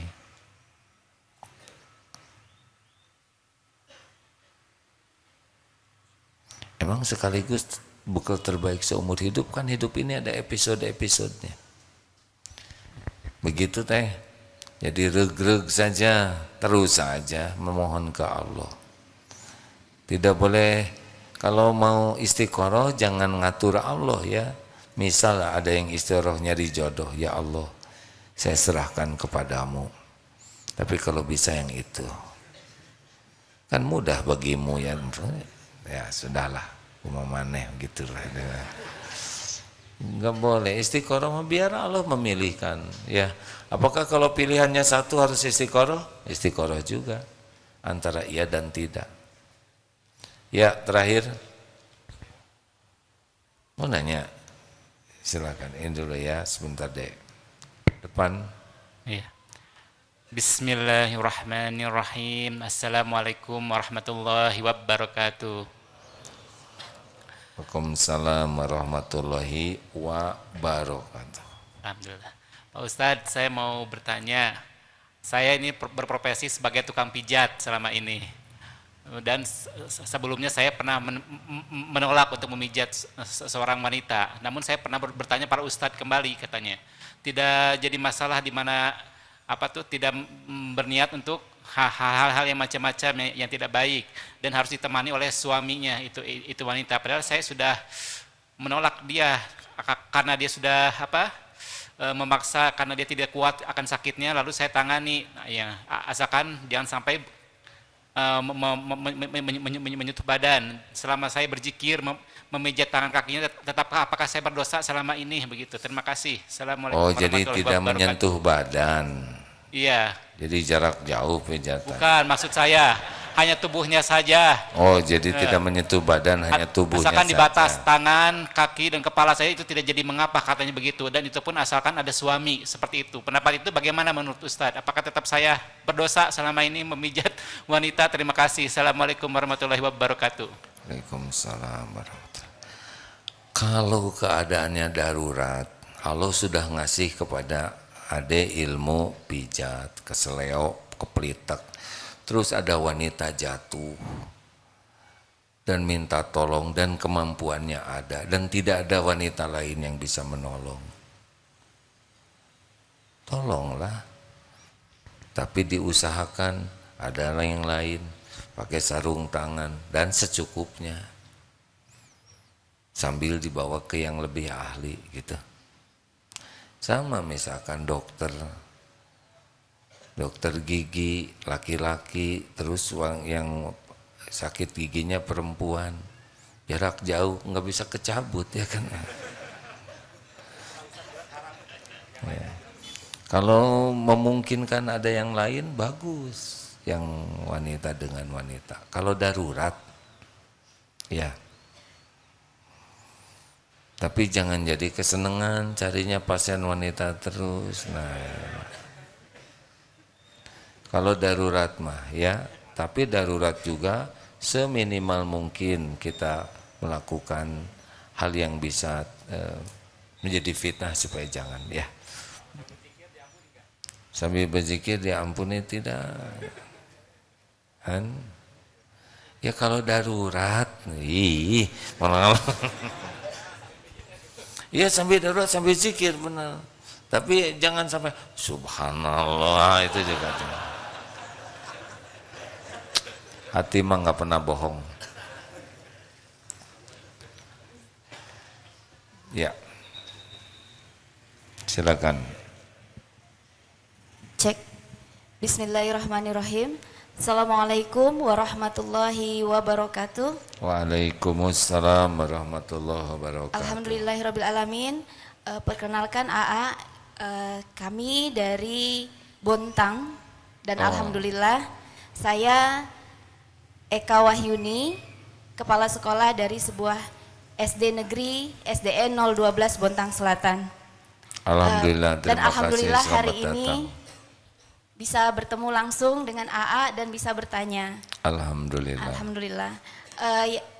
Emang sekaligus bekal terbaik seumur hidup, kan hidup ini ada episode-episodenya. Begitu teh. Jadi regreg saja, terus saja memohon ke Allah. Tidak boleh, kalau mau istiqoroh jangan ngatur Allah ya. Misal ada yang istiqoroh nyari jodoh, ya Allah saya serahkan kepadamu. Tapi kalau bisa yang itu, kan mudah bagimu ya. Ya sudahlah, maneh gitulah. Enggak boleh istiqoroh, biar Allah memilihkan ya. Apakah kalau pilihannya satu harus istiqoroh? Istiqoroh juga antara iya dan tidak. Ya terakhir mau nanya, silakan. Ini dulu ya, sebentar deh. Depan. Iya. Bismillahirrahmanirrahim. Assalamualaikum warahmatullahi wabarakatuh. Waalaikumsalam warahmatullahi wabarakatuh. Alhamdulillah. Pak Ustadz, saya mau bertanya. Saya ini berprofesi sebagai tukang pijat selama ini. Dan sebelumnya saya pernah menolak untuk memijat seorang wanita. Namun saya pernah bertanya para Ustadz kembali, katanya tidak jadi masalah di mana tidak berniat untuk hal-hal yang macam-macam yang tidak baik dan harus ditemani oleh suaminya itu wanita. Padahal saya sudah menolak dia karena dia sudah memaksa, karena dia tidak kuat akan sakitnya, lalu saya tangani. Nah, ya, asalkan jangan sampai menyentuh badan. Selama saya berzikir, memijat tangan kakinya, tetap apakah saya berdosa selama ini? Begitu. Terima kasih. Assalamualaikum jadi warahmatullahi tidak wabarakatuh. menyentuh badan. Iya. Jadi jarak jauh pijatan. Bukan, maksud saya hanya tubuhnya saja. Oh, jadi tidak menyentuh badan, hanya tubuhnya Asalkan saja. dibatas tangan, kaki, dan kepala saya itu tidak jadi mengapa, katanya begitu. Dan itu pun asalkan ada suami, seperti itu. Pendapat itu bagaimana menurut Ustadz? Apakah tetap saya berdosa selama ini memijat wanita? Terima kasih. Assalamualaikum warahmatullahi wabarakatuh. Waalaikumsalam warahmatullahi. Kalau keadaannya darurat, Allah sudah ngasih kepada ade ilmu pijat, keseleo, kepelitek. Terus ada wanita jatuh dan minta tolong dan kemampuannya ada dan tidak ada wanita lain yang bisa menolong. Tolonglah. Tapi diusahakan ada yang lain pakai sarung tangan dan secukupnya. Sambil dibawa ke yang lebih ahli gitu. Sama misalkan dokter gigi laki-laki, terus yang sakit giginya perempuan, jarak jauh nggak bisa kecabut ya kan. Ya. Kalau memungkinkan ada yang lain bagus, yang wanita dengan wanita. Kalau darurat ya, tapi jangan jadi kesenangan carinya pasien wanita terus. Nah, kalau darurat mah ya, tapi darurat juga seminimal mungkin kita melakukan hal yang bisa menjadi fitnah supaya jangan ya. Sambil berzikir diampuni tidak? Kan? Ya kalau darurat, malah iya sambil darurat sambil zikir benar. Tapi jangan sampai subhanallah itu juga. Hati mah nggak pernah bohong. Ya, silakan. Cek. Bismillahirrahmanirrahim. Assalamualaikum warahmatullahi wabarakatuh. Waalaikumsalam warahmatullahi wabarakatuh. Alhamdulillahirrabbilalamin. Perkenalkan AA, kami dari Bontang dan alhamdulillah saya Eka Wahyuni, kepala sekolah dari sebuah SD negeri SDN 012 Bontang Selatan. Alhamdulillah, dan terima alhamdulillah kasih, hari selamat ini datang. bisa bertemu langsung dengan AA dan bisa bertanya. Alhamdulillah. Alhamdulillah.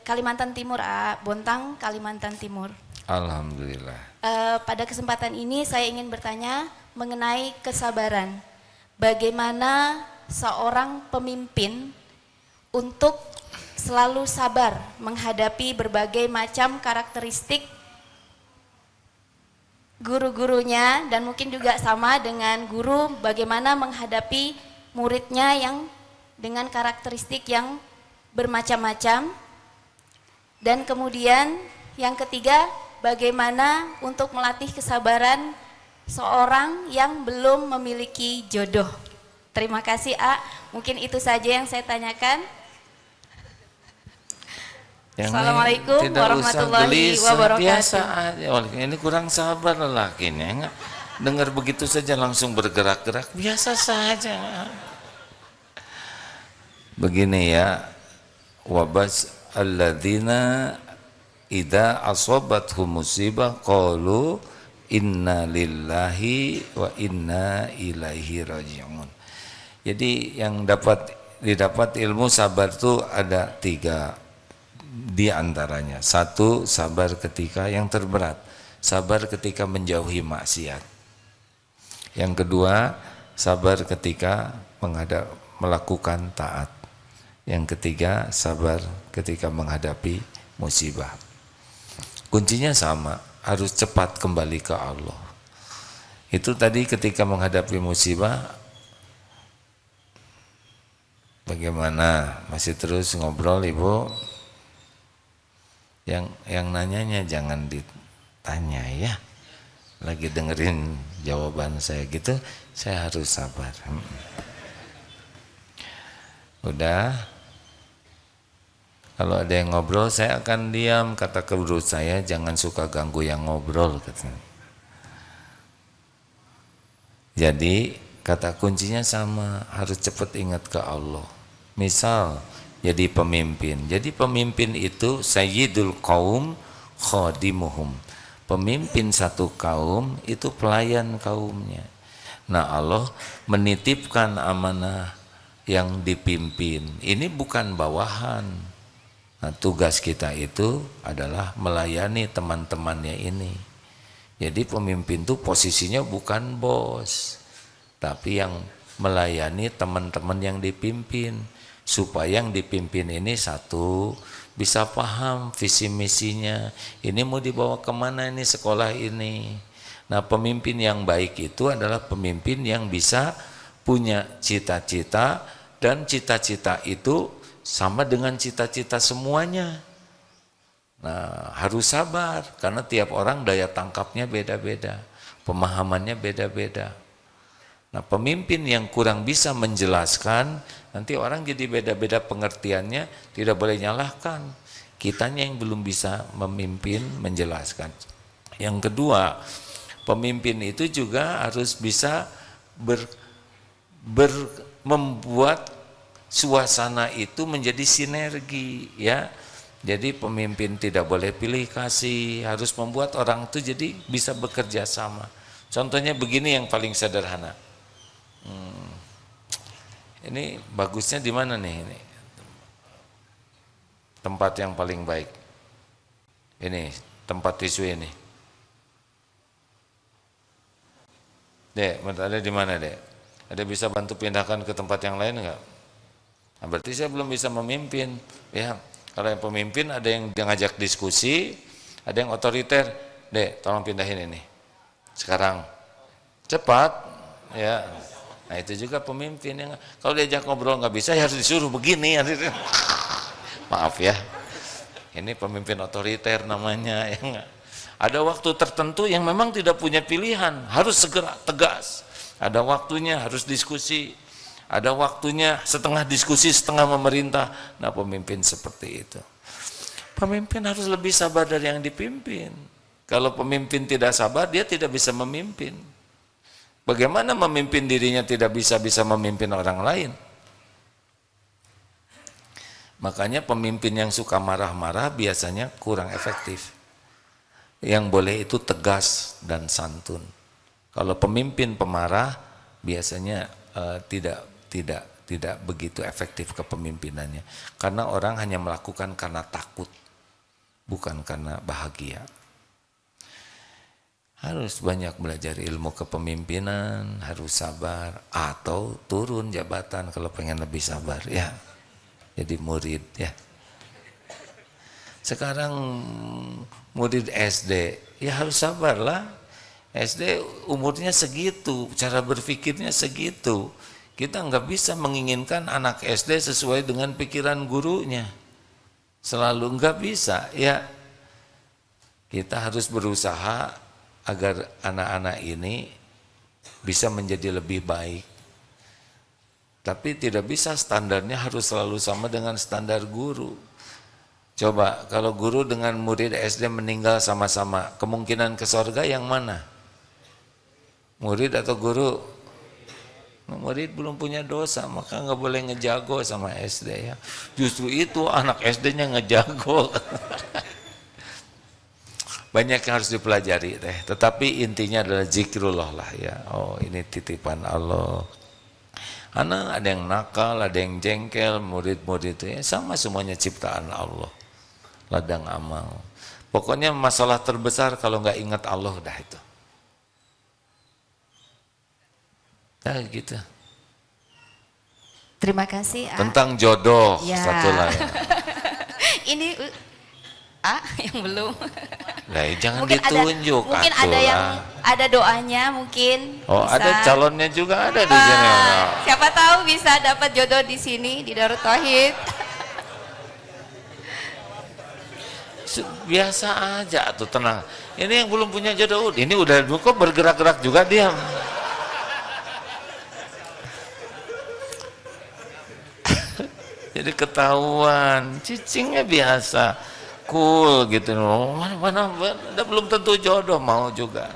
Kalimantan Timur, AA, Bontang, Kalimantan Timur. Alhamdulillah. Pada kesempatan ini saya ingin bertanya mengenai kesabaran. Bagaimana seorang pemimpin untuk selalu sabar menghadapi berbagai macam karakteristik guru-gurunya, dan mungkin juga sama dengan guru bagaimana menghadapi muridnya yang dengan karakteristik yang bermacam-macam. Dan kemudian yang ketiga, bagaimana untuk melatih kesabaran seorang yang belum memiliki jodoh. Terima kasih A, mungkin itu saja yang saya tanyakan. Assalamualaikum warahmatullahi wabarakatuh. Biasa aja. Ini kurang sabar lelakinya. Dengar begitu saja langsung bergerak-gerak. Biasa saja. Begini ya. Wabas alladzina idza asabathum musibah qalu inna lillahi wa inna ilaihi raji'un. Jadi yang didapat ilmu sabar itu ada 3 di antaranya. 1, sabar ketika yang terberat, sabar ketika menjauhi maksiat. Yang kedua, sabar ketika melakukan taat. Yang ketiga, sabar ketika menghadapi musibah. Kuncinya sama, harus cepat kembali ke Allah. Itu tadi ketika menghadapi musibah, Bagaimana? Masih terus ngobrol Ibu? Yang nanyanya jangan ditanya ya. Lagi dengerin jawaban saya gitu, saya harus sabar. Udah. Kalau ada yang ngobrol saya akan diam, kata guru saya, jangan suka ganggu yang ngobrol katanya. Jadi kata kuncinya sama, harus cepat ingat ke Allah. Misal jadi pemimpin. Jadi pemimpin itu sayyidul qaum khadimuhum. Pemimpin satu kaum itu pelayan kaumnya. Nah, Allah menitipkan amanah yang dipimpin. Ini bukan bawahan. Nah, tugas kita itu adalah melayani teman-temannya ini. Jadi pemimpin itu posisinya bukan bos, tapi yang melayani teman-teman yang dipimpin, supaya yang dipimpin ini satu, bisa paham visi misinya, ini mau dibawa kemana ini sekolah ini. Nah, pemimpin yang baik itu adalah pemimpin yang bisa punya cita-cita, dan cita-cita itu sama dengan cita-cita semuanya. Nah, harus sabar karena tiap orang daya tangkapnya beda-beda, pemahamannya beda-beda. Nah, pemimpin yang kurang bisa menjelaskan, nanti orang jadi beda-beda pengertiannya, tidak boleh nyalahkan. Kitanya yang belum bisa memimpin, menjelaskan. Yang kedua, pemimpin itu juga harus bisa membuat suasana itu menjadi sinergi ya. Jadi pemimpin tidak boleh pilih kasih, harus membuat orang itu jadi bisa bekerja sama. Contohnya begini yang paling sederhana. Ini bagusnya di mana nih ini? Tempat yang paling baik. Ini tempat tisu ini. Dek, ada di mana, Dek? Ada bisa bantu pindahkan ke tempat yang lain enggak? Nah, berarti saya belum bisa memimpin. Ya, kalau yang pemimpin ada yang ngajak diskusi, ada yang otoriter. Dek, tolong pindahin ini. Sekarang, cepat, ya. Nah, itu juga pemimpin yang kalau diajak ngobrol nggak bisa, ya harus disuruh begini. Maaf ya, ini pemimpin otoriter namanya. Ya. Ada waktu tertentu yang memang tidak punya pilihan, harus segera tegas. Ada waktunya harus diskusi. Ada waktunya setengah diskusi, setengah memerintah. Nah, pemimpin seperti itu. Pemimpin harus lebih sabar dari yang dipimpin. Kalau pemimpin tidak sabar, dia tidak bisa memimpin. Bagaimana memimpin dirinya tidak bisa memimpin orang lain? Makanya pemimpin yang suka marah-marah biasanya kurang efektif. Yang boleh itu tegas dan santun. Kalau pemimpin pemarah biasanya tidak begitu efektif kepemimpinannya, karena orang hanya melakukan karena takut, bukan karena bahagia. Harus banyak belajar ilmu kepemimpinan, harus sabar, atau turun jabatan kalau pengen lebih sabar ya, jadi murid ya. Sekarang murid SD ya harus sabar lah. SD umurnya segitu, cara berpikirnya segitu. Kita nggak bisa menginginkan anak SD sesuai dengan pikiran gurunya. Selalu nggak bisa ya. Kita harus berusaha agar anak-anak ini bisa menjadi lebih baik. Tapi tidak bisa standarnya harus selalu sama dengan standar guru. Coba kalau guru dengan murid SD meninggal sama-sama, kemungkinan ke surga yang mana? Murid atau guru? Murid belum punya dosa, maka nggak boleh ngejago sama SD ya. Justru itu anak SD-nya ngejago. Banyak yang harus dipelajari teh. Tetapi intinya adalah zikrullah lah ya. Oh, ini titipan Allah. Anak ada yang nakal, ada yang jengkel, murid-murid itu ya sama semuanya ciptaan Allah. Ladang amal. Pokoknya masalah terbesar kalau nggak ingat Allah dah itu. Nah gitu. Terima kasih. Tentang jodoh ya. satu lagi. Ini yang belum. Lah, jangan Mungkin ditunjuk. mungkin ada atuh yang lah. ada doanya mungkin. Oh, bisa. ada calonnya juga ada di sini. Siapa tahu bisa dapat jodoh di sini di Darut Tauhid. Biasa aja tuh, tenang. Ini yang belum punya jodoh, ini udah kok bergerak-gerak juga dia. Jadi ketahuan, cicingnya biasa, cool gitu. Mana udah belum tentu jodoh, mau juga.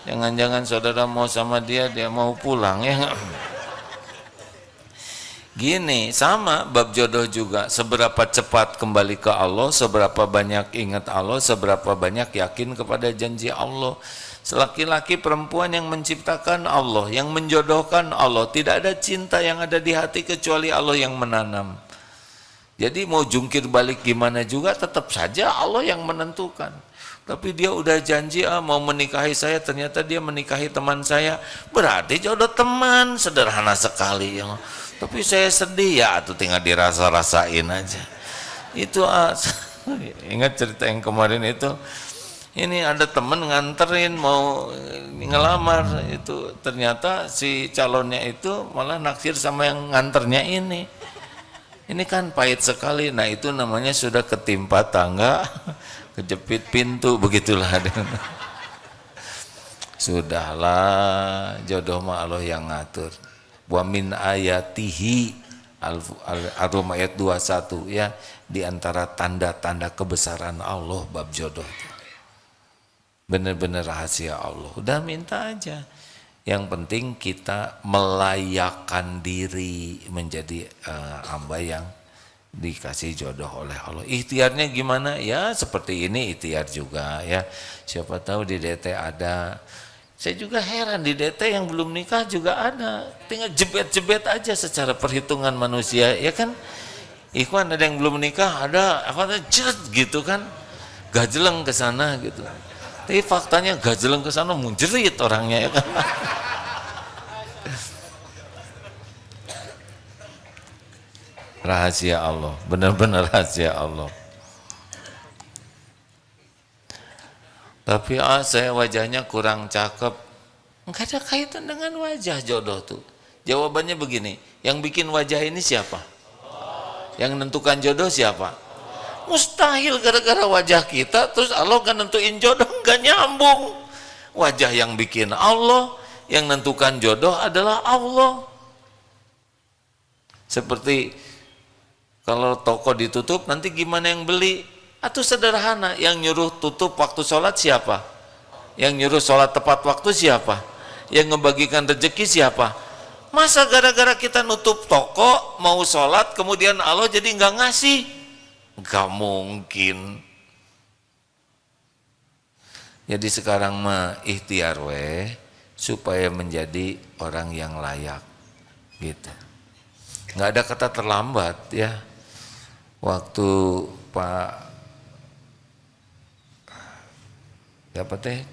Jangan-jangan saudara mau sama dia, dia mau pulang ya nggak? Gini, sama bab jodoh juga. Seberapa cepat kembali ke Allah, seberapa banyak ingat Allah, seberapa banyak yakin kepada janji Allah. Laki-laki perempuan yang menciptakan Allah, yang menjodohkan Allah, tidak ada cinta yang ada di hati kecuali Allah yang menanam. Jadi mau jungkir balik gimana juga tetap saja Allah yang menentukan. Tapi dia udah janji mau menikahi saya, ternyata dia menikahi teman saya, berarti jodoh teman, sederhana sekali ya. Tapi saya sedih ya, atau tinggal dirasa-rasain aja. Itu ingat cerita yang kemarin itu. Ini ada temen nganterin mau ngelamar, itu ternyata si calonnya itu malah naksir sama yang nganternya ini. Ini kan pahit sekali. Nah, itu namanya sudah ketimpa tangga, kejepit pintu, begitulah. Sudahlah, jodoh mah Allah yang ngatur. Wa min ayatihi Al-Rum ayat 21 ya, di antara tanda-tanda kebesaran Allah bab jodoh itu. Benar-benar rahasia Allah. Udah minta aja. Yang penting kita melayakkan diri menjadi hamba yang dikasih jodoh oleh Allah. Ikhtiarnya gimana? Ya seperti ini ikhtiar juga ya. Siapa tahu di DT ada. Saya juga heran, di DT yang belum nikah juga ada. Tinggal jebet-jebet aja secara perhitungan manusia, ya kan? Ikhwan ada yang belum nikah, ada apa jeret gitu kan. Gajeleng ke sana gitu. Tapi faktanya gajeleng ke sana munjerit orangnya, ya kan? Rahasia Allah, benar-benar rahasia Allah. Tapi saya wajahnya kurang cakep. Enggak ada kaitan dengan wajah jodoh tuh. Jawabannya begini, yang bikin wajah ini siapa? Yang menentukan jodoh siapa? Mustahil gara-gara wajah kita terus Allah kan nentuin jodoh, enggak nyambung. Wajah yang bikin Allah, yang menentukan jodoh adalah Allah. Seperti kalau toko ditutup, nanti gimana yang beli? Atau sederhana, yang nyuruh tutup waktu sholat siapa? Yang nyuruh sholat tepat waktu siapa? Yang ngebagikan rezeki siapa? Masa gara-gara kita nutup toko, mau sholat, kemudian Allah jadi nggak ngasih? Gak mungkin. Jadi sekarang mah ikhtiar supaya menjadi orang yang layak gitu. Nggak ada kata terlambat ya. Waktu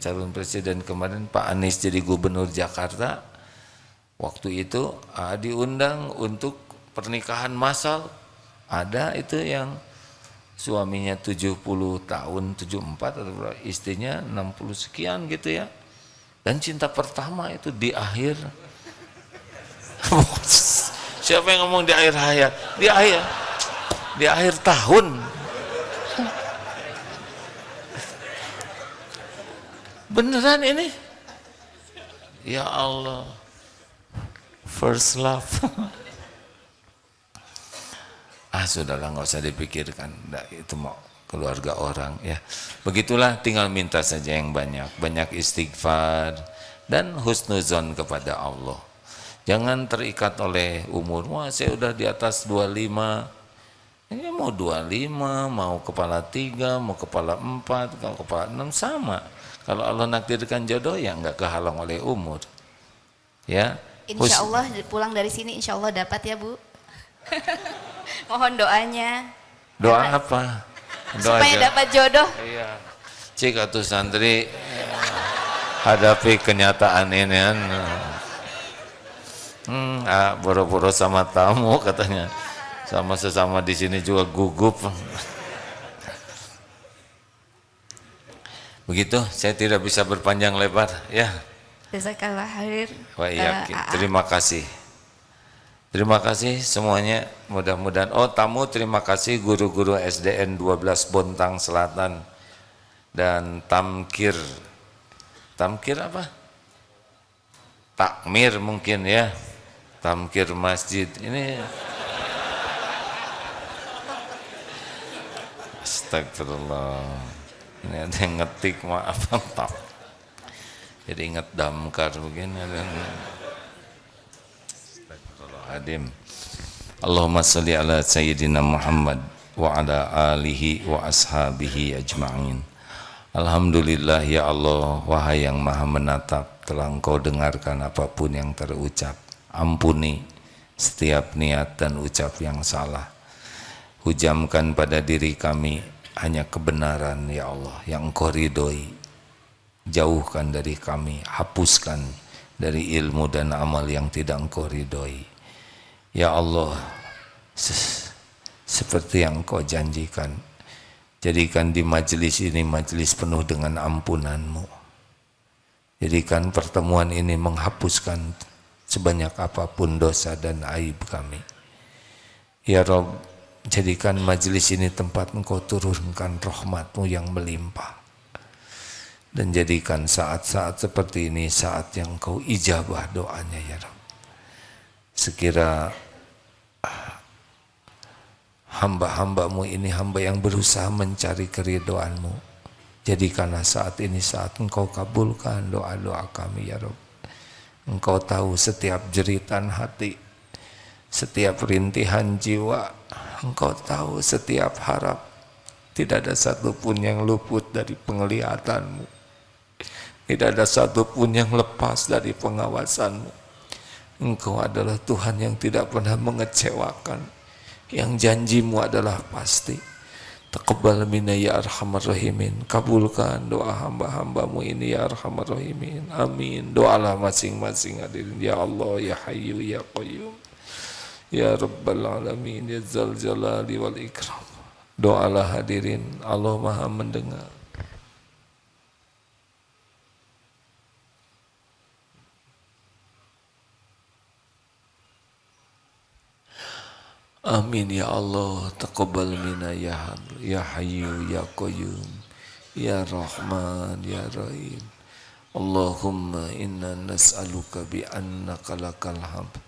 calon presiden kemarin Pak Anies jadi gubernur Jakarta, waktu itu diundang untuk pernikahan massal. Ada itu yang suaminya 70 tahun, 74 atau istrinya 60 sekian gitu ya. Dan cinta pertama itu di akhir. Siapa yang ngomong di akhir hayat? Di akhir tahun. Beneran ini? Ya Allah. First love. Sudahlah, nggak usah dipikirkan. Nah, itu mau keluarga orang ya. Begitulah, tinggal minta saja yang banyak. Banyak istighfar dan husnuzon kepada Allah. Jangan terikat oleh umur. Wah, saya udah di atas 25. Ini mau 25, mau kepala 3, mau kepala 4, kalau kepala 6 sama. Kalau Allah nakdirkan jodoh ya nggak kehalang oleh umur. Ya. Insya Allah pulang dari sini insya Allah dapat ya Bu. Mohon doanya. Doa apa? Doa Supaya aja. dapat jodoh. Iya. Cik atuh santri hadapi kenyataan ini kan. Boro-boro sama tamu katanya. Sama sesama di sini juga gugup. Begitu, saya tidak bisa berpanjang lebar ya. Jazakallah khair. Wa iyyakum. Terima kasih. Terima kasih semuanya. Mudah-mudahan tamu terima kasih guru-guru SDN 12 Bontang Selatan dan Tamkir apa? Takmir mungkin ya. Tamkir masjid. Ini astagfirullah. Ini ada yang ngetik maaf tak. Jadi ingat damkar begini ada. Astagfirullahaladzim. Allahumma salli ala sayyidina Muhammad wa ala alihi wa ashabihi ajma'in. Alhamdulillah ya Allah, wahai yang maha menatap, telah Engkau dengarkan apapun yang terucap. Ampuni setiap niat dan ucap yang salah. Hujamkan pada diri kami hanya kebenaran ya Allah yang Engkau ridhoi. Jauhkan dari kami, hapuskan dari ilmu dan amal yang tidak Engkau ridhoi. Ya Allah, seperti yang Engkau janjikan, jadikan di majelis ini majelis penuh dengan ampunan-Mu. Jadikan pertemuan ini menghapuskan sebanyak apapun dosa dan aib kami. Ya Rabb, jadikan majelis ini tempat Engkau turunkan rahmat-Mu yang melimpah. Dan jadikan saat-saat seperti ini saat yang Engkau ijabah doanya ya Rabb. Sekira hamba-hamba-Mu ini hamba yang berusaha mencari keridhaan-Mu. Jadikanlah saat ini saat Engkau kabulkan doa-doa kami ya Rabb. Engkau tahu setiap jeritan hati, setiap rintihan jiwa. Engkau tahu setiap harap. Tidak ada satupun yang luput dari penglihatan-Mu. Tidak ada satupun yang lepas dari pengawasan-Mu. Engkau adalah Tuhan yang tidak pernah mengecewakan, yang janji-Mu adalah pasti. Taqabbal minna ya arhamar rahimin. Kabulkan doa hamba-hamba-Mu ini ya arhamar rahimin. Amin. Doalah masing-masing hadirin ya Allah ya Hayyu ya Qayyum ya Rabbal alamin ya Dzal Jalali wal Ikram. Doalah hadirin, Allah Maha mendengar. Amin ya Allah, taqabbal minna ya Hayyu ya Qayyum ya Rahman ya Rahim. Allahumma inna nas'aluka bi annaka lakal hamd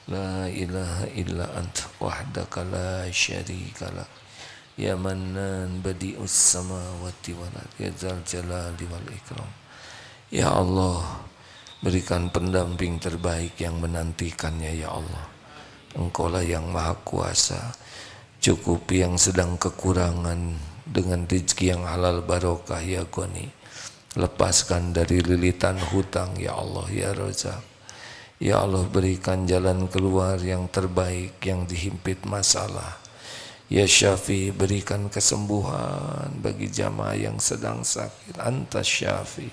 la ilaha illa anta wahdaka la syarika lak ya Mannan badi'us samawati wal ardi ya Dzal Jalali wal Ikram. Ya Allah, berikan pendamping terbaik yang menantikannya ya Allah. Engkaulah yang maha kuasa, cukupi yang sedang kekurangan dengan rezeki yang halal barokah ya Ghani. Lepaskan dari lilitan hutang ya Allah ya Razak. Ya Allah, berikan jalan keluar yang terbaik yang dihimpit masalah. Ya Syafi, berikan kesembuhan bagi jamaah yang sedang sakit. Anta Syafi,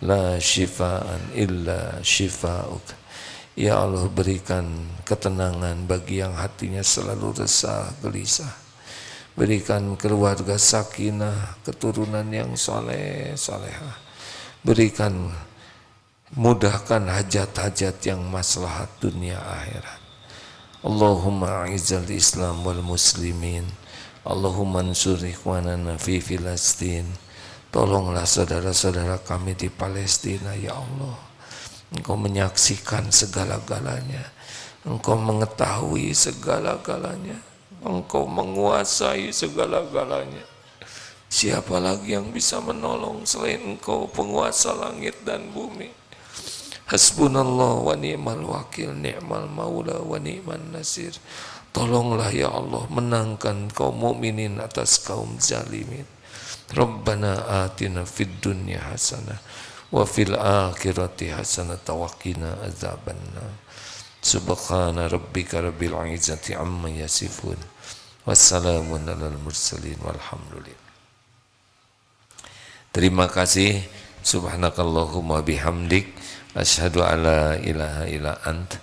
la syifaan illa syifa'uk. Ya Allah, berikan ketenangan bagi yang hatinya selalu resah, gelisah. Berikan keluarga sakinah, keturunan yang soleh, solehah. Berikan, mudahkan hajat-hajat yang maslahat dunia akhirat. Allahumma a'izzal Islam wal muslimin. Allahumma ansur ikhwanana fi Filastin. Tolonglah saudara-saudara kami di Palestina ya Allah. Engkau menyaksikan segala-galanya. Engkau mengetahui segala-galanya. Engkau menguasai segala-galanya. Siapa lagi yang bisa menolong selain Engkau, penguasa langit dan bumi? Hasbunallah wa ni'mal wakil, ni'mal maula wa ni'man nasir. Tolonglah ya Allah menangkan kaum mukminin atas kaum zalimin. Rabbana atina fid dunya hasanah wa fil akhirati hasanatan wa qina adzabannar. Subhana rabbika rabbil izzati amma yasifun. Wassalamun alal mursalin walhamdulillah. Terima kasih. Subhanakallahumma bihamdik asyhadu alla ilaha illa ant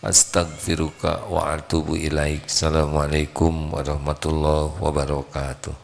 astaghfiruka wa atubu ilaik. Assalamualaikum warahmatullahi wabarakatuh.